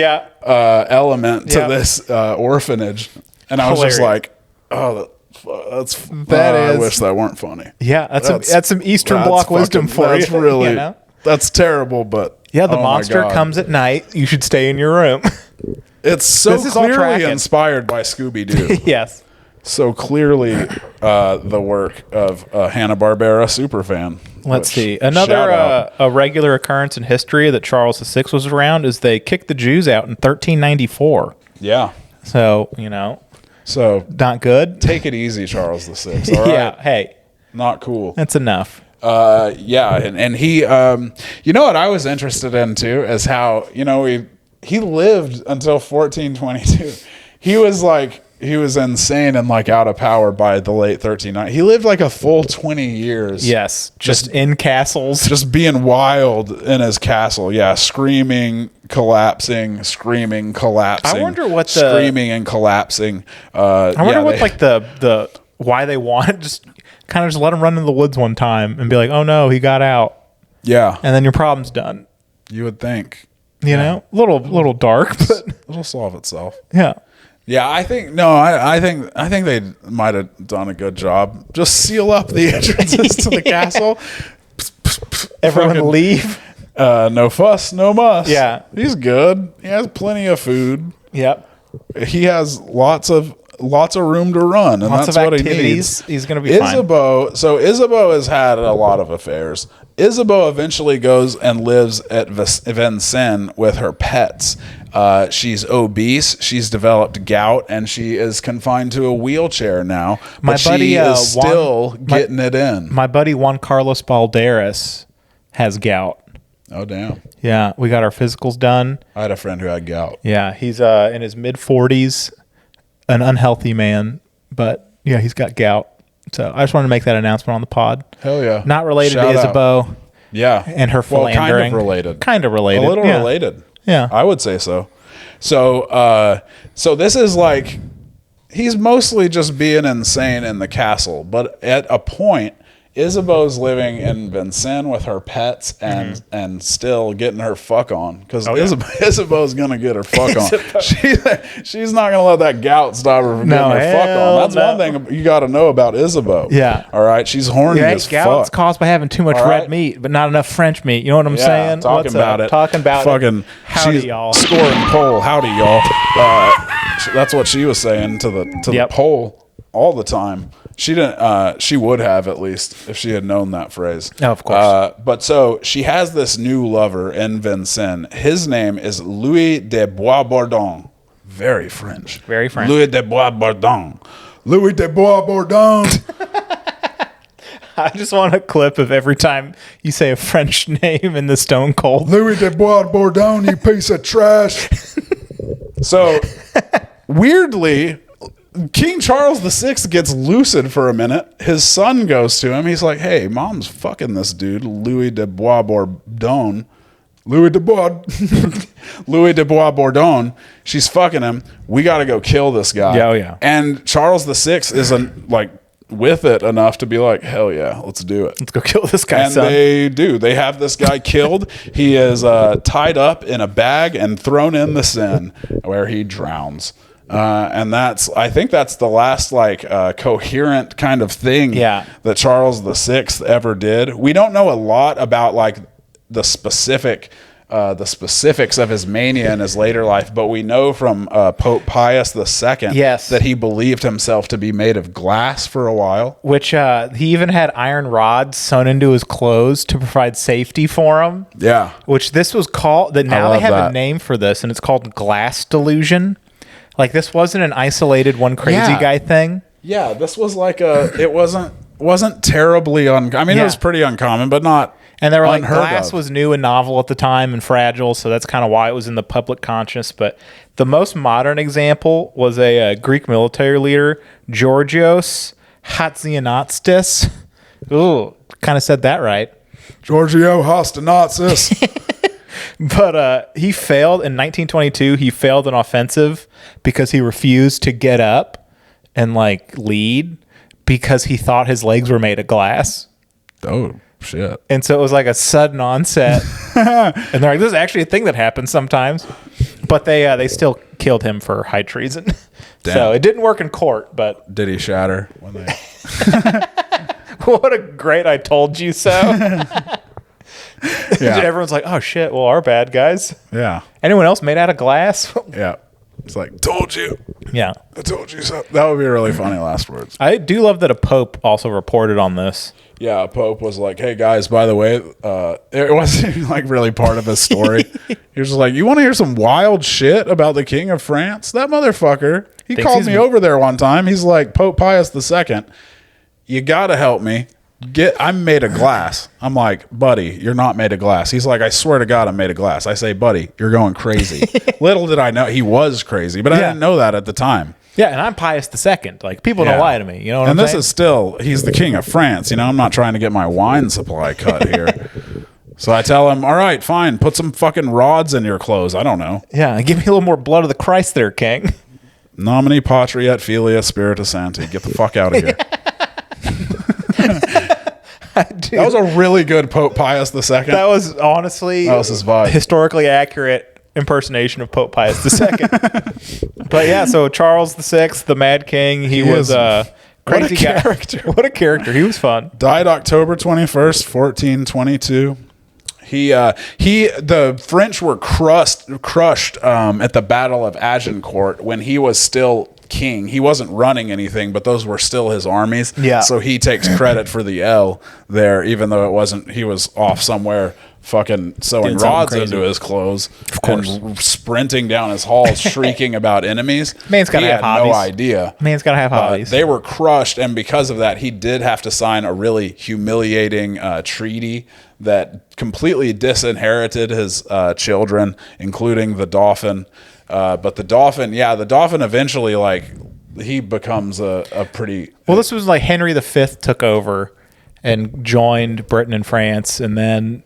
element to this orphanage. And I was just like, oh, I wish that weren't funny. Yeah, that's some Eastern Bloc wisdom for you. That's really, that's terrible, but the monster comes at night. You should stay in your room. It's so clearly inspired by Scooby-Doo. Yes. So clearly the work of a Hanna-Barbera superfan. Let's see. Another a regular occurrence in history that Charles VI was around is they kicked the Jews out in 1394. Yeah. So, So not good. Take it easy, Charles VI. All right. Yeah. Hey. Not cool. That's enough. And he, what I was interested in too is how, he lived until 1422. He was insane and out of power by the late 1390s. He lived a full 20 years. Yes. Just in castles. Just being wild in his castle. Yeah. Screaming, collapsing, screaming, collapsing. I wonder what screaming and collapsing. I wonder what the why they want just kind of just let him run in the woods one time and be like, oh no, he got out. Yeah. And then your problem's done. You would think. A little dark, but it'll solve itself. Yeah. Yeah, I think they might have done a good job. Just seal up the entrances to the castle. Everyone leave. No fuss, no muss. Yeah. He's good. He has plenty of food. Yep. He has lots of room to run, and that's what he needs. He's going to be fine. Isabeau has had a lot of affairs. Isabeau eventually goes and lives at Vincennes with her pets. She's obese. She's developed gout, and she is confined to a wheelchair now. But she is still getting it in. My buddy Juan Carlos Balderas has gout. Oh, damn. Yeah, we got our physicals done. I had a friend who had gout. Yeah, he's in his mid-40s, an unhealthy man, but yeah, he's got gout. So I just wanted to make that announcement on the pod. Hell yeah. Not related Shout to out. Isabeau Yeah. and her philandering. Kind of related. Kind of related. A little Yeah. related. Yeah. I would say so. So this is like, he's mostly just being insane in the castle, but at a point, Isabeau's living in Vincennes with her pets and still getting her fuck on, because Isabeau's gonna get her fuck on. She's not gonna let that gout stop her from getting her fuck on. That's one thing you got to know about Isabeau. Yeah. All right. She's horny as gout's fuck. caused by having too much red meat, but not enough French meat. You know what I'm saying? Talking about it. Talking about fucking, it. Howdy, she's y'all. scoring pole. Howdy, y'all. That's what she was saying to the pole all the time. She didn't. She would have, at least, if she had known that phrase. Oh, of course. But so she has this new lover in Vincennes. His name is Louis de Bois-Bourdon. Very French. Very French. Louis de Bois-Bourdon. Louis de Bois-Bourdon. I just want a clip of every time you say a French name in the Stone Cold. Louis de Bois-Bourdon, you piece of trash. So, weirdly, King Charles VI gets lucid for a minute. His son goes to him. He's like, hey, mom's fucking this dude, Louis de Bois-Bourdon. Louis de Bois-Bourdon. She's fucking him. We got to go kill this guy. Yeah, oh yeah. And Charles VI isn't like with it enough to be like, hell yeah, let's do it. Let's go kill this guy, And son. they do. They have this guy killed. He is tied up in a bag and thrown in the Seine, where he drowns. And I think that's the last coherent kind of thing that Charles VI ever did. We don't know a lot about like the specifics of his mania in his later life, but we know from Pope Pius II that he believed himself to be made of glass for a while. Which he even had iron rods sewn into his clothes to provide safety for him. Yeah. Which this was called, now they have a name for this, and it's called glass delusion. Like, this wasn't an isolated one crazy guy thing. Yeah, this was like it wasn't terribly it was pretty uncommon, but not. And they were like, glass was new and novel at the time and fragile, so that's kind of why it was in the public conscious. But the most modern example was a Greek military leader, Georgios Hatzianatstis. Ooh, kind of said that right. Giorgio Hatzianatstis. But he failed in 1922. He failed an offensive because he refused to get up and like lead because he thought his legs were made of glass. Oh, shit. And so it was like a sudden onset. And they're like, this is actually a thing that happens sometimes. But they still killed him for high treason. Damn. So it didn't work in court, but Did he shatter when they what a great I told you so. Yeah. Everyone's like, oh shit, well, our bad guys. Yeah. Anyone else made out of glass? Yeah. It's like, told you. Yeah. I told you so. That would be really funny last words. I do love that a pope also reported on this. Yeah, Pope was like, hey guys, by the way, it wasn't even like really part of his story. He was just like, you want to hear some wild shit about the King of France? That motherfucker, he called me over there one time. He's like, Pope Pius II, you got to help me. I'm made of glass. I'm like, buddy, you're not made of glass. He's like, I swear to God, I'm made of glass. I say, buddy, you're going crazy. Little did I know he was crazy, but I didn't know that at the time. Yeah, and I'm Pius II. Like, people don't lie to me. You know what I'm saying? And this is still, he's the King of France. You know, I'm not trying to get my wine supply cut here. So I tell him, all right, fine, put some fucking rods in your clothes. I don't know. Yeah, give me a little more blood of the Christ there, King. Nomine patria et filia spiritus sancti. Get the fuck out of here. That was a really good Pope Pius II. That was honestly his vibe. Historically accurate impersonation of Pope Pius II. But yeah, so Charles VI, the Mad King, he was a crazy character. What a character. He was fun. Died October 21st, 1422. The French were crushed at the Battle of Agincourt when he was still king. He wasn't running anything, but those were still his armies. Yeah. So he takes credit for the L there, even though it wasn't. He was off somewhere fucking sewing rods into his clothes, of course, and sprinting down his halls, shrieking about enemies. Man's gotta have hobbies. No idea. Man's gotta have hobbies. They were crushed, and because of that, he did have to sign a really humiliating treaty that completely disinherited his children, including the Dauphin. But the Dauphin eventually he becomes a pretty Well, this was like Henry V took over and joined Britain and France, and then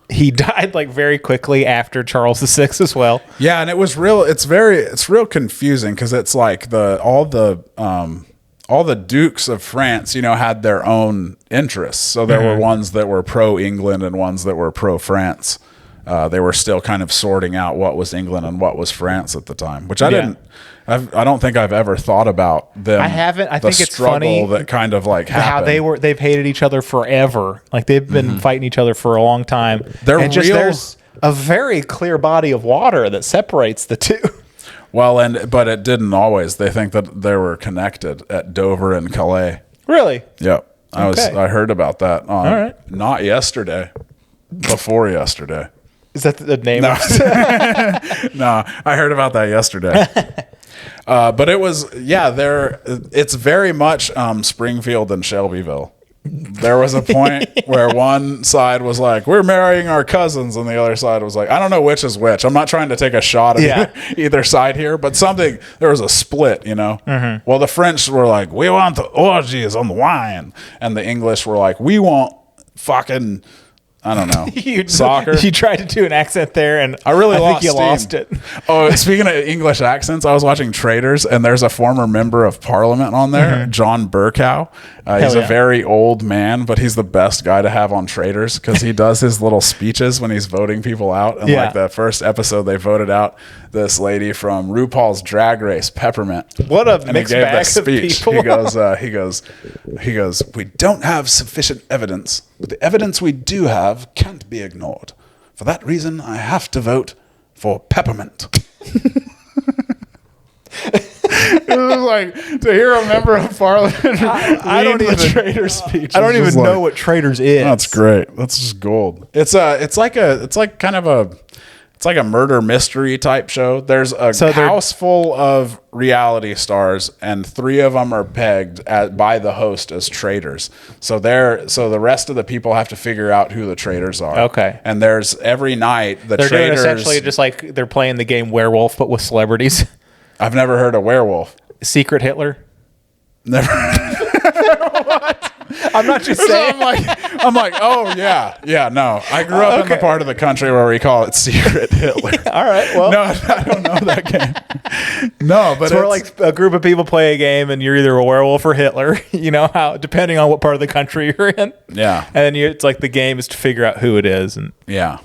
he died like very quickly after Charles VI as well. Yeah, and it's real confusing because it's like all the dukes of France, had their own interests. So there were ones that were pro England and ones that were pro France. They were still kind of sorting out what was England and what was France at the time, which I don't think I've ever thought about them. I haven't. I think it's funny that kind of like happened. How they've hated each other forever. Like they've been fighting each other for a long time. There's a very clear body of water that separates the two. Well, but it didn't always. They think that they were connected at Dover and Calais. Really? Yep. Okay. I heard about that. All right. Not yesterday. Before yesterday. Is that the name? No. No, I heard about that yesterday. But it was, it's very much Springfield and Shelbyville. There was a point where one side was like, we're marrying our cousins, and the other side was like, I don't know which is which. I'm not trying to take a shot at either side here, but there was a split, Well, the French were like, we want the orgies on the wine. And the English were like, we want fucking... I don't know. Soccer. You tried to do an accent there, and I think you lost it. Oh, speaking of English accents, I was watching Traitors, and there's a former member of Parliament on there, John Burkow. He's a very old man, but he's the best guy to have on Traitors because he does his little speeches when he's voting people out. And like the first episode, they voted out this lady from RuPaul's Drag Race, Peppermint. What a mixed bag of people. He goes, we don't have sufficient evidence, but the evidence we do have can't be ignored. For that reason, I have to vote for Peppermint. It was like to hear a member of Parliament read the Traitors speech. I don't even know what Traitors is. That's great. That's just gold. It's like a murder mystery type show. There's a house full of reality stars, and 3 of them are pegged by the host as traitors. So the rest of the people have to figure out who the traitors are. Okay. And there's every night they're doing essentially just like they're playing the game Werewolf, but with celebrities. I've never heard of Werewolf. Secret Hitler. Never. What? I'm not just saying. I'm like, oh yeah, no. I grew up in the part of the country where we call it Secret Hitler. All right, well, no, I don't know that game. No, but it's more like a group of people play a game, and you're either a werewolf or Hitler. You know how, depending on what part of the country you're in. Yeah, and then it's like the game is to figure out who it is, and yeah.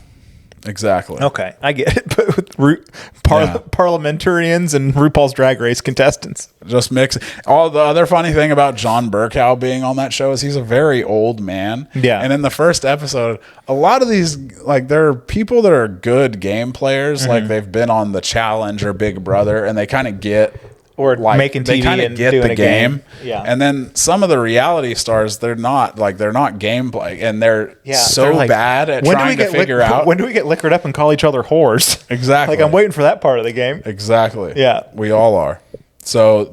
Exactly. Okay, I get it. But with parliamentarians and RuPaul's Drag Race contestants, just mix. All the other funny thing about John Burkow being on that show is he's a very old man. Yeah. And in the first episode, a lot of these, like, there are people that are good game players, like they've been on The Challenge or Big Brother, and they kind of get. Or like making TV and get doing the game. Yeah. And then some of the reality stars, they're not gameplay, and they're like, bad at trying to figure out. When do we get liquored up and call each other whores? Exactly. Like, I'm waiting for that part of the game. Exactly. Yeah. We all are. So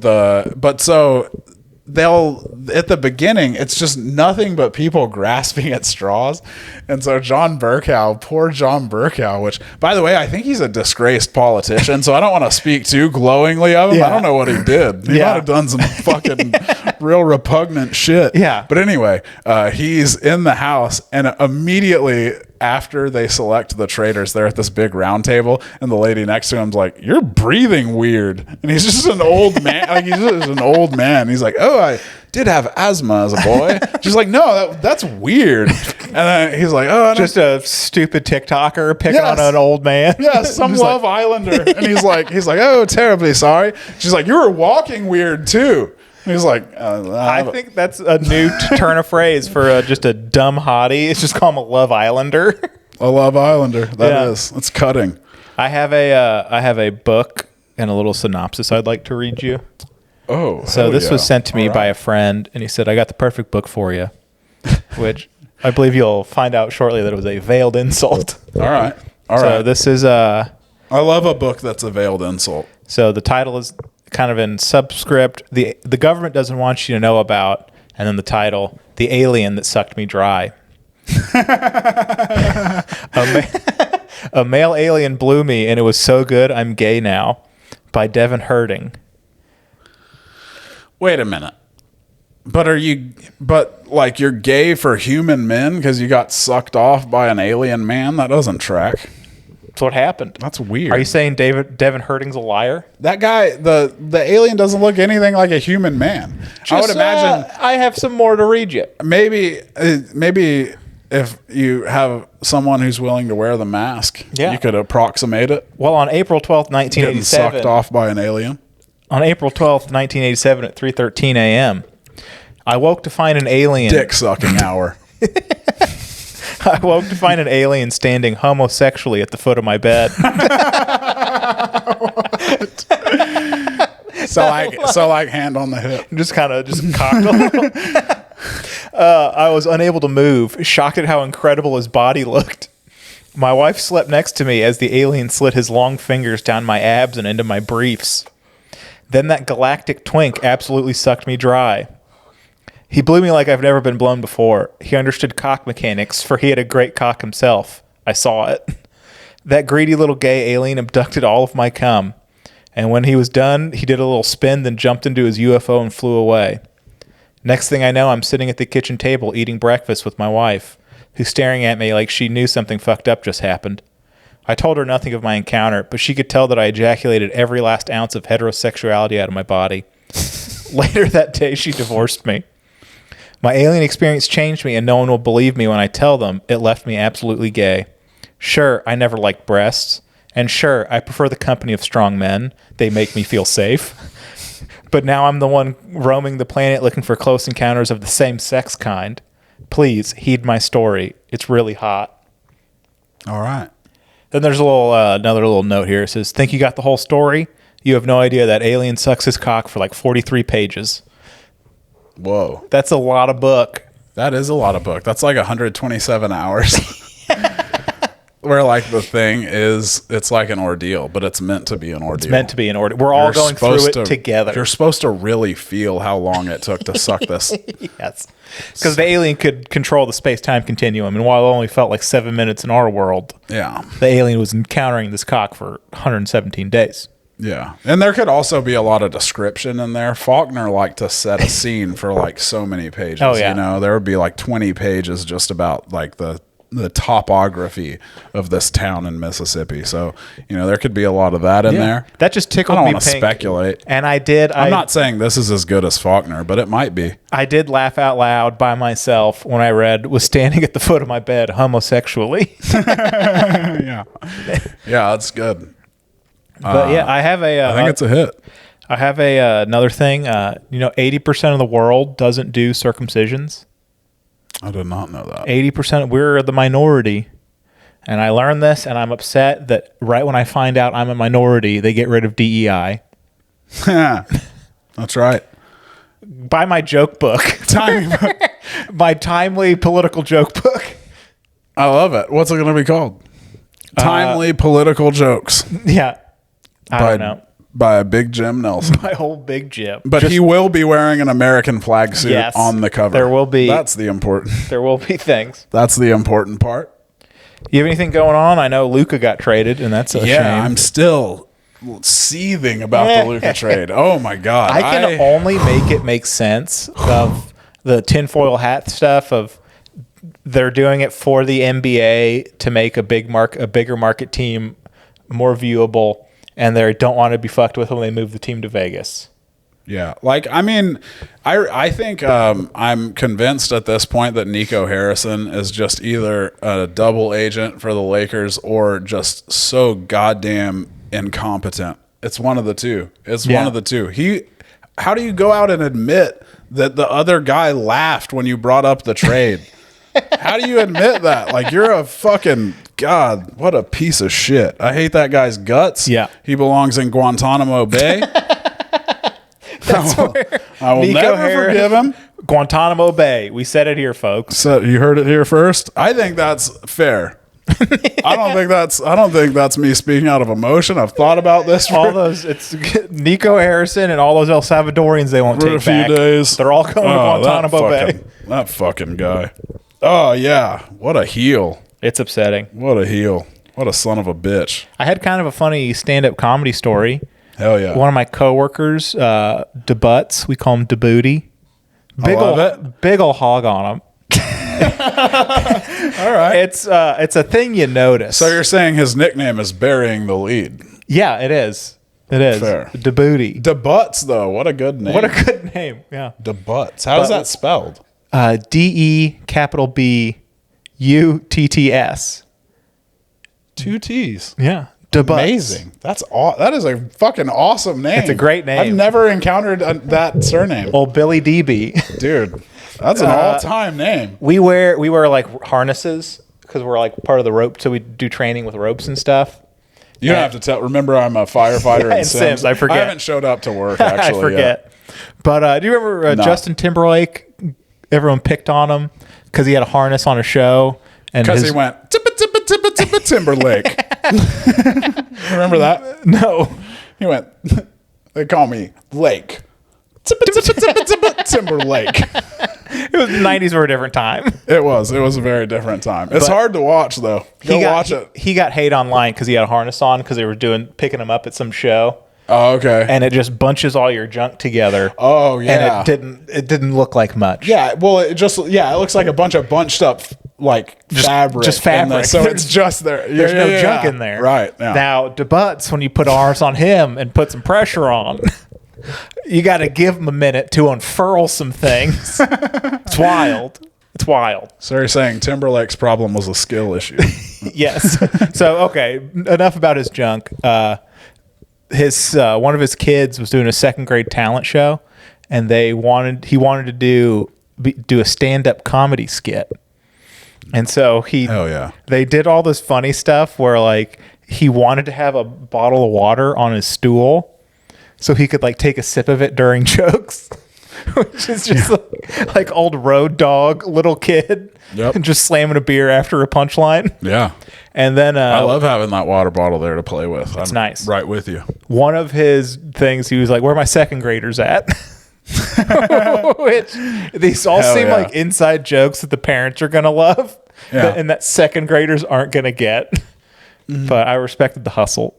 they'll, at the beginning, it's just nothing but people grasping at straws. And so poor John Burkow, which, by the way, I think he's a disgraced politician, so I don't want to speak too glowingly of him. Yeah. I don't know what he did. He might have done some fucking real repugnant shit. Yeah. But anyway, he's in the house, and immediately after they select the traitors, they're at this big round table, and the lady next to him's like, "You're breathing weird," and he's just an old man. Like, he's just an old man. He's like, "Oh, I did have asthma as a boy." She's like, "No, that's weird." And then he's like, "Oh, just a stupid TikToker picking on an old man." Yeah, some Love Islander, and he's like, "Oh, terribly sorry." She's like, "You were walking weird too." He's like, I think that's a new turn of phrase for just a dumb hottie. It's just call him a Love Islander. A Love Islander. That is. It's cutting. I have a book and a little synopsis I'd like to read you. Oh, so this was sent to me by a friend, and he said, "I got the perfect book for you," which I believe you'll find out shortly that it was a veiled insult. All right. So this is I love a book that's a veiled insult. So the title is kind of in subscript, the government doesn't want you to know about, and then the title, The Alien That Sucked Me Dry. A male alien blew me, and it was so good I'm gay now, by Devin Herding. Wait a minute. But like you're gay for human men because you got sucked off by an alien man? That doesn't track. That's what happened. That's weird. Are you saying Devin Herding's a liar? That guy, the alien doesn't look anything like a human man. I would imagine. I have some more to read you. Maybe if you have someone who's willing to wear the mask, you could approximate it. Well, on April 12th, Getting 1987. sucked off by an alien. On April 12th, 1987 at 3:13 a.m., I woke to find an alien. Dick sucking hour. I woke to find an alien standing homosexually at the foot of my bed. So like hand on the hip. Just cocked a little. I was unable to move, shocked at how incredible his body looked. My wife slept next to me as the alien slid his long fingers down my abs and into my briefs. Then that galactic twink absolutely sucked me dry. He blew me like I've never been blown before. He understood cock mechanics, for he had a great cock himself. I saw it. That greedy little gay alien abducted all of my cum. And when he was done, he did a little spin, then jumped into his UFO and flew away. Next thing I know, I'm sitting at the kitchen table eating breakfast with my wife, who's staring at me like she knew something fucked up just happened. I told her nothing of my encounter, but she could tell that I ejaculated every last ounce of heterosexuality out of my body. Later that day, she divorced me. My alien experience changed me, and no one will believe me when I tell them it left me absolutely gay. Sure, I never liked breasts. And sure, I prefer the company of strong men. They make me feel safe. But now I'm the one roaming the planet looking for close encounters of the same sex kind. Please, heed my story. It's really hot. All right. Then there's another little note here. It says, think you got the whole story? You have no idea that alien sucks his cock for like 43 pages. Whoa. That's a lot of book. That is a lot of book. That's like 127 hours. Where like the thing is, it's like an ordeal, but it's meant to be an ordeal. It's meant to be an ordeal. We're all going through it together. You're supposed to really feel how long it took to suck this. Yes. Because the alien could control the space-time continuum, and while it only felt like 7 minutes in our world, the alien was encountering this cock for 117 days. Yeah. And there could also be a lot of description in there. Faulkner liked to set a scene for like so many pages. Oh, yeah. You know, there would be like 20 pages just about like the topography of this town in Mississippi. So, you know, there could be a lot of that in there. That just tickled me. I me don't want to speculate. And I'm not saying this is as good as Faulkner, but it might be. I did laugh out loud by myself when I read, was standing at the foot of my bed homosexually. Yeah. Yeah, that's good. But yeah, I have I think it's a hit. I have another thing. 80% of the world doesn't do circumcisions. I did not know that. 80%. We're the minority. And I learned this, and I'm upset that right when I find out I'm a minority, they get rid of DEI. That's right. Buy my joke book. My timely political joke book. I love it. What's it going to be called? Timely political jokes. Yeah. I don't know. By a Big Jim Nelson. My whole Big Jim. But he will be wearing an American flag suit on the cover. There will be. That's the important. There will be things. That's the important part. You have anything going on? I know Luka got traded, and that's a shame. I'm still seething about the Luka trade. Oh, my God. I can only make it make sense of the tinfoil hat stuff of they're doing it for the NBA to make a bigger market team more viewable, and they don't want to be fucked with when they move the team to Vegas. Yeah. Like, I mean, I think I'm convinced at this point that Nico Harrison is just either a double agent for the Lakers or just so goddamn incompetent. It's one of the two. One of the two. How do you go out and admit that the other guy laughed when you brought up the trade? How do you admit that? Like, you're a fucking... God, what a piece of shit. I hate that guy's guts. Yeah. He belongs in Guantanamo Bay. I will never forgive him. Guantanamo Bay. We said it here, folks. So you heard it here first. I think that's fair. I don't think that's me speaking out of emotion. I've thought about this for it's Nico Harrison and all those El Salvadorians they won't take a few back. days. They're all going to Guantanamo Bay. That fucking guy. Oh yeah, what a heel. It's upsetting. What a heel. What a son of a bitch. I had kind of a funny stand-up comedy story. Hell yeah. One of my coworkers, DeButts, we call him DeBooty. Big ol' hog on him. All right. It's a thing you notice. So you're saying his nickname is burying the lead. Yeah, it is. It is. Fair. DeBooty. DeButts, though. What a good name. What a good name. Yeah. DeButts. How's that spelled? DEUTTS. 2 T's. Yeah. DeButts. Amazing. That is a fucking awesome name. It's a great name. I've never encountered that surname. Old Billy DB. Dude, that's an all-time name. We wear like harnesses because we're like part of the rope, so we do training with ropes and stuff. You don't have to remember I'm a firefighter in in Sims. Sims, I forget. I haven't showed up to work, actually. I forget. Yet. But do you remember No. Justin Timberlake? Everyone picked on him because he had a harness on a show. Because he went, tippa Timberlake. Remember that? No. He went, they call me Lake. Tippa Timberlake. It was the 90s were a different time. It was a very different time. It's hard to watch, though. Watch it. He got hate online because he had a harness on because they were picking him up at some show. Oh, okay. And it just bunches all your junk together. Oh, yeah. And it didn't look like much. Yeah, well, it looks like a bunch of bunched up fabric. Just fabric. So it's just there. There's no junk in there. Right. Yeah. Now, DeButts, when you put ours on him and put some pressure on, you got to give him a minute to unfurl some things. It's wild. It's wild. So you're saying Timberlake's problem was a skill issue. Yes. So, okay, enough about his junk. One of his kids was doing a second grade talent show, and he wanted to do a stand-up comedy skit. And so Hell yeah. they did all this funny stuff where like he wanted to have a bottle of water on his stool so he could like take a sip of it during jokes, which is just like old road dog little kid. Yep. Just slamming a beer after a punchline. Yeah. And then I I love having that water bottle there to play with. It's I'm nice. Right with you. One of his things, he was like, "Where are my second graders at?" Which these all Hell seem yeah. like inside jokes that the parents are gonna love, Yeah. and that second graders aren't gonna get. But I respected the hustle,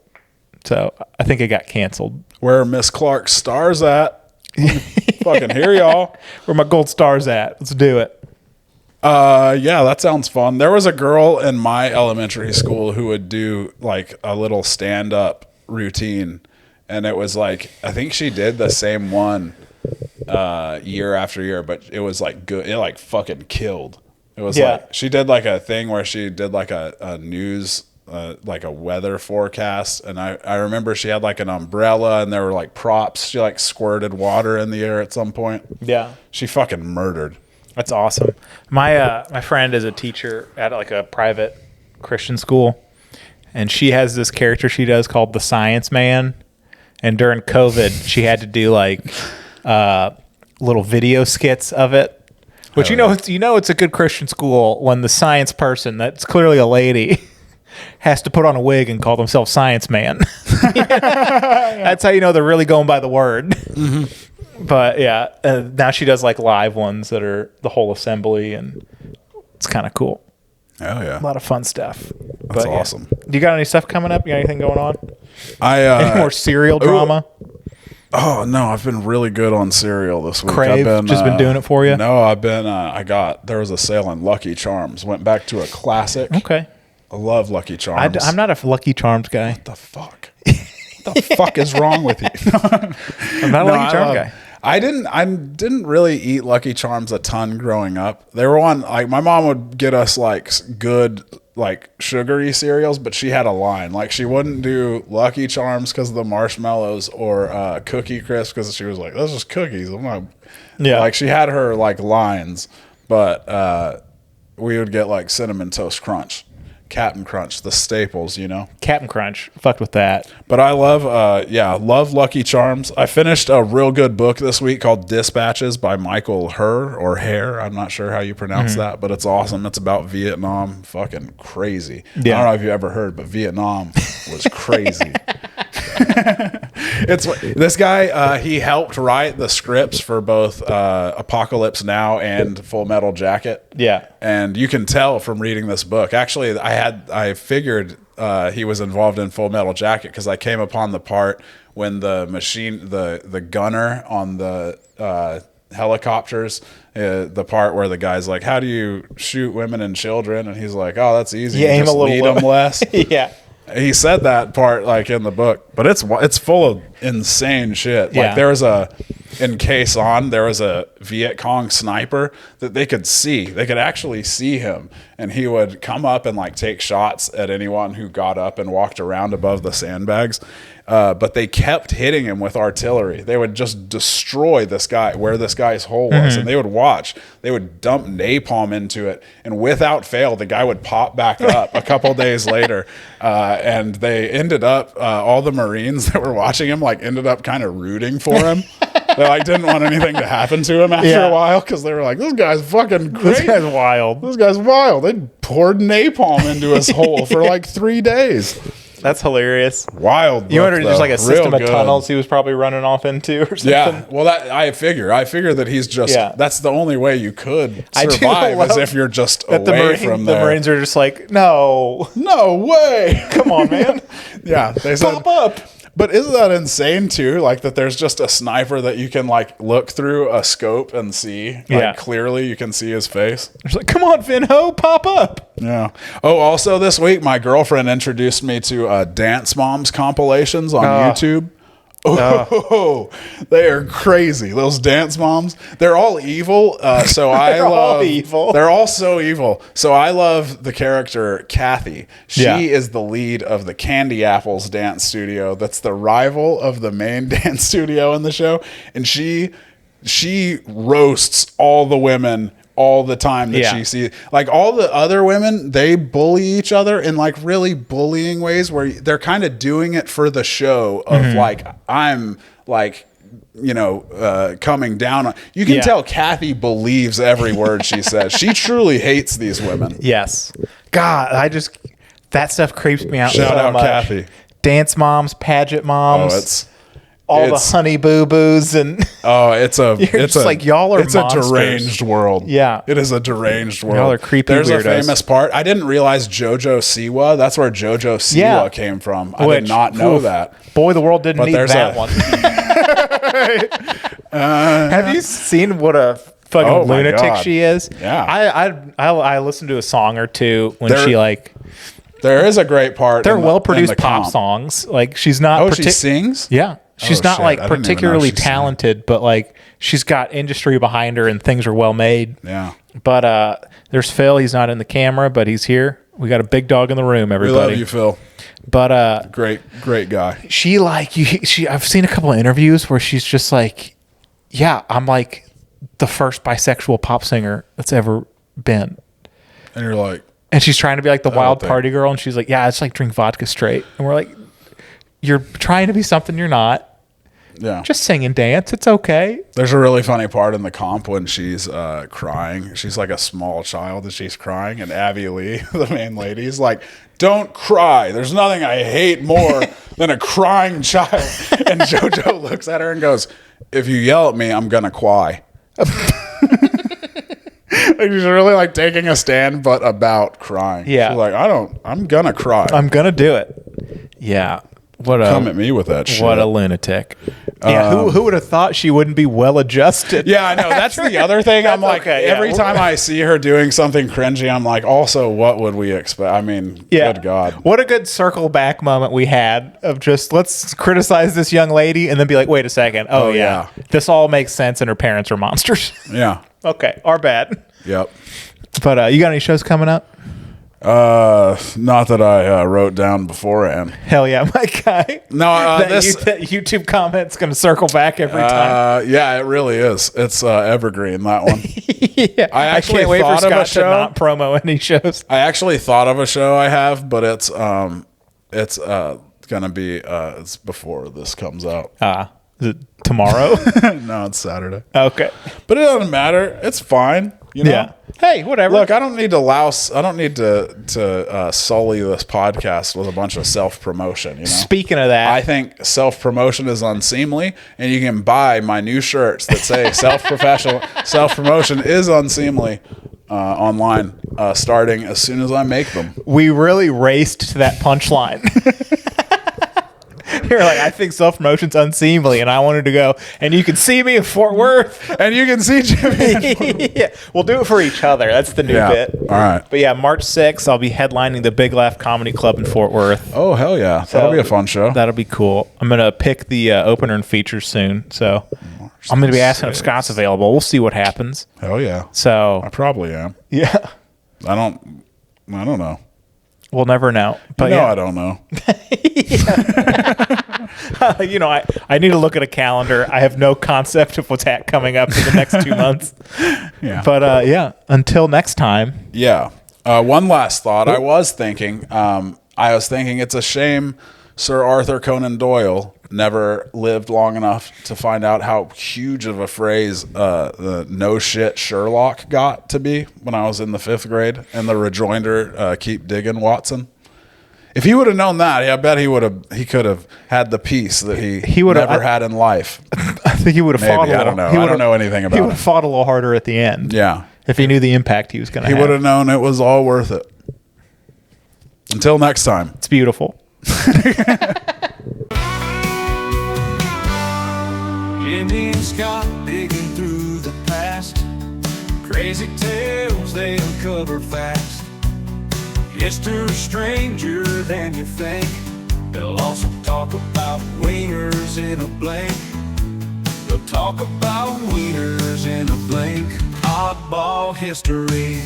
so I think it got canceled. Where are Miss Clark's stars at? Fucking hear y'all. Where my gold stars at? Let's do it. Yeah, that sounds fun. There was a girl in my elementary school who would do like a little stand-up routine, and it was like I think she did the same one year after year, but it was like good. It like fucking killed. It was like she did like a thing where she did like a news like a weather forecast, and I remember she had like an umbrella and there were like props. She like squirted water in the air at some point. Yeah, she fucking murdered. that's awesome. My friend is a teacher at like a private Christian school, and she has this character she does called the Science Man. And during COVID, she had to do like little video skits of it. Which it's a good Christian school when the science person, that's clearly a lady, has to put on a wig and call themselves Science Man. That's how you know they're really going by the word. Mm-hmm. But yeah, now she does like live ones that are the whole assembly, and it's kind of cool. Oh yeah, A lot of fun stuff. that's awesome. You got any stuff coming up? You got anything going on? Any more serial drama? Oh no, I've been really good on cereal this week. Crave I've been doing it for you? No, I've been. There was a sale on Lucky Charms. Went back to a classic. Okay. I love Lucky Charms. I'm not a Lucky Charms guy. What the fuck? What the fuck is wrong with you? I'm not a Lucky Charms guy. I didn't really eat Lucky Charms a ton growing up. They were on like my mom would get us like good like sugary cereals, but she had a line. Like she wouldn't do Lucky Charms because of the marshmallows or Cookie Crisp because she was like, "Those just cookies." I'm like, Yeah. Like she had her like lines, but we would get like Cinnamon Toast Crunch, Captain Crunch, the staples, you know. Captain Crunch. Fucked with that. But I love Lucky Charms. I finished a real good book this week called Dispatches by Michael Hare. I'm not sure how you pronounce that, but it's awesome. It's about Vietnam. Fucking crazy. Yeah. I don't know if you ever heard, but Vietnam was crazy. It's this guy. He helped write the scripts for both Apocalypse Now and Full Metal Jacket. Yeah, and you can tell from reading this book. Actually, I figured he was involved in Full Metal Jacket because I came upon the part when the gunner on the helicopters, the part where the guy's like, "How do you shoot women and children?" And he's like, "Oh, that's easy. You aim just a little lead low." them less." Yeah. He said that part like in the book, but it's full of insane shit. Yeah. Like in Quezon, there was a Viet Cong sniper that they could see. They could actually see him, and he would come up and like take shots at anyone who got up and walked around above the sandbags. But they kept hitting him with artillery. They would just destroy this guy where this guy's hole was, and they would watch. They would dump napalm into it, and without fail, the guy would pop back up a couple days later. And they ended up, all the Marines that were watching him, like ended up kind of rooting for him. They like didn't want anything to happen to him after a while because they were like, "This guy's fucking great. This guy's wild. This guy's wild." They poured napalm into his hole for like 3 days. That's hilarious. Wild. You wonder just like a Real system of good. tunnels he was probably running off into or something. Yeah. Well, that I figure that he's just. Yeah. That's the only way you could I do survive love is if you're just That away from the there. Marines are just like, no, No way. come on, man, Yeah. They said. pop up. But isn't that insane too? Like that there's just a sniper that you can like look through a scope and see. Like, Yeah. clearly you can see his face. It's like, come on, Vinho, pop up. Yeah. Oh, also this week, my girlfriend introduced me to Dance Moms compilations on YouTube. Oh, they are crazy. Those dance moms. They're all evil. So I love. all evil. They're all so evil. So I love the character Kathy. She Yeah. is the lead of the Candy Apples dance studio. That's the rival of the main dance studio in the show, and she roasts all the women all the time that she sees. Like all the other women, they bully each other in like really bullying ways where they're kind of doing it for the show of like, I'm like, coming down on. You can tell Kathy believes every word she says. She truly hates these women. Yes. God, that stuff creeps me out Shout so out much. Kathy. Dance moms, pageant moms. Oh, all the honey boo boos and it's like, y'all are it's monsters. a deranged world. Yeah. It is a deranged world. Y'all are creepy There's weirdos. a famous part. I didn't realize Jojo Siwa. That's where Jojo Siwa came from. I did not know that. Boy, the world didn't need there's that one. Have you seen what a fucking my lunatic God. she is? Yeah. I listened to a song or two when she like. There is a great part. They're in well the produced pop comp. songs. Like she's not. Oh, she sings? Yeah. She's Oh, not shit. like I didn't even know particularly she sang. talented, but like she's got industry behind her and things are well made. Yeah. But there's Phil. He's not in the camera, but he's here. We got a big dog in the room, We everybody. love you, Phil. But Great guy. she like I've seen a couple of interviews where she's just like, yeah, I'm like the first bisexual pop singer that's ever been. And you're like, And she's trying to be like the wild think- party girl, and she's like, yeah, it's like drink vodka straight. And we're like, you're trying to be something you're not. yeah. Just sing and dance. It's okay. There's a really funny part in the comp when she's crying. She's like a small child and she's crying. And Abby Lee, the main lady, is like, "Don't cry. There's nothing I hate more than a crying child." And JoJo looks at her and goes, "If you yell at me, I'm going to cry." Like she's really like taking a stand, but about crying. Yeah. She's like, I'm going to cry. I'm going to do it. Yeah. Come at me with that shit. What a lunatic. Yeah, who would have thought she wouldn't be well adjusted? Yeah, I know. That's the other thing. I'm like, okay, yeah. every time I see her doing something cringy, I'm like, also, what would we expect? I mean, good God. What a good circle back moment we had of just let's criticize this young lady and then be like, wait a second. Oh, yeah. This all makes sense and her parents are monsters. Yeah. Okay. Our bad. Yep. But you got any shows coming up? Not that I wrote down beforehand. Hell yeah, my guy. No, that YouTube comment's going to circle back every time. Yeah, it really is. It's evergreen, that one. Yeah. I actually can't wait for thought of a Scott to show. not promo any shows. I actually thought of a show I have, but it's gonna be it's before this comes out. Is it tomorrow? No, it's Saturday. Okay. But it doesn't matter. It's fine. You know? Yeah. Hey, whatever. Look, I don't need to sully this podcast with a bunch of self-promotion, you know? Speaking of that, I think self-promotion is unseemly, and you can buy my new shirts that say self-promotion is unseemly online, starting as soon as I make them. we really raced to that punchline. You're like, I think self-promotion's unseemly, and I wanted to go, and you can see me in Fort Worth. And you can see Jimmy. Yeah, we'll do it for each other. That's the new bit. All right. But yeah, March 6th, I'll be headlining the Big Laugh Comedy Club in Fort Worth. Oh, hell yeah. That'll be a fun show. That'll be cool. I'm going to pick the opener and features soon. So I'm going to be asking if Scott's available. We'll see what happens. Hell yeah. So I probably am. yeah, I don't know. we'll never know. But I don't know. I need to look at a calendar. I have no concept of what's coming up in the next 2 months. Yeah. But until next time. Yeah. One last thought. I was thinking it's a shame Sir Arthur Conan Doyle never lived long enough to find out how huge of a phrase the no shit Sherlock got to be when I was in the 5th grade, and the rejoinder, keep digging, Watson. If he would have known that, I bet he could have had the peace that he would never had in life. I think he would have fought a little. I don't know. I don't know anything about it. He would have fought a little harder at the end. Yeah. If he knew the impact he was going to have. He would have known it was all worth it. Until next time. It's beautiful. Jimmy and Scott digging through the past. Crazy tales they uncover fast. History stranger than you think. They'll also talk about wieners in a blink. They'll talk about wieners in a blink. Oddball history.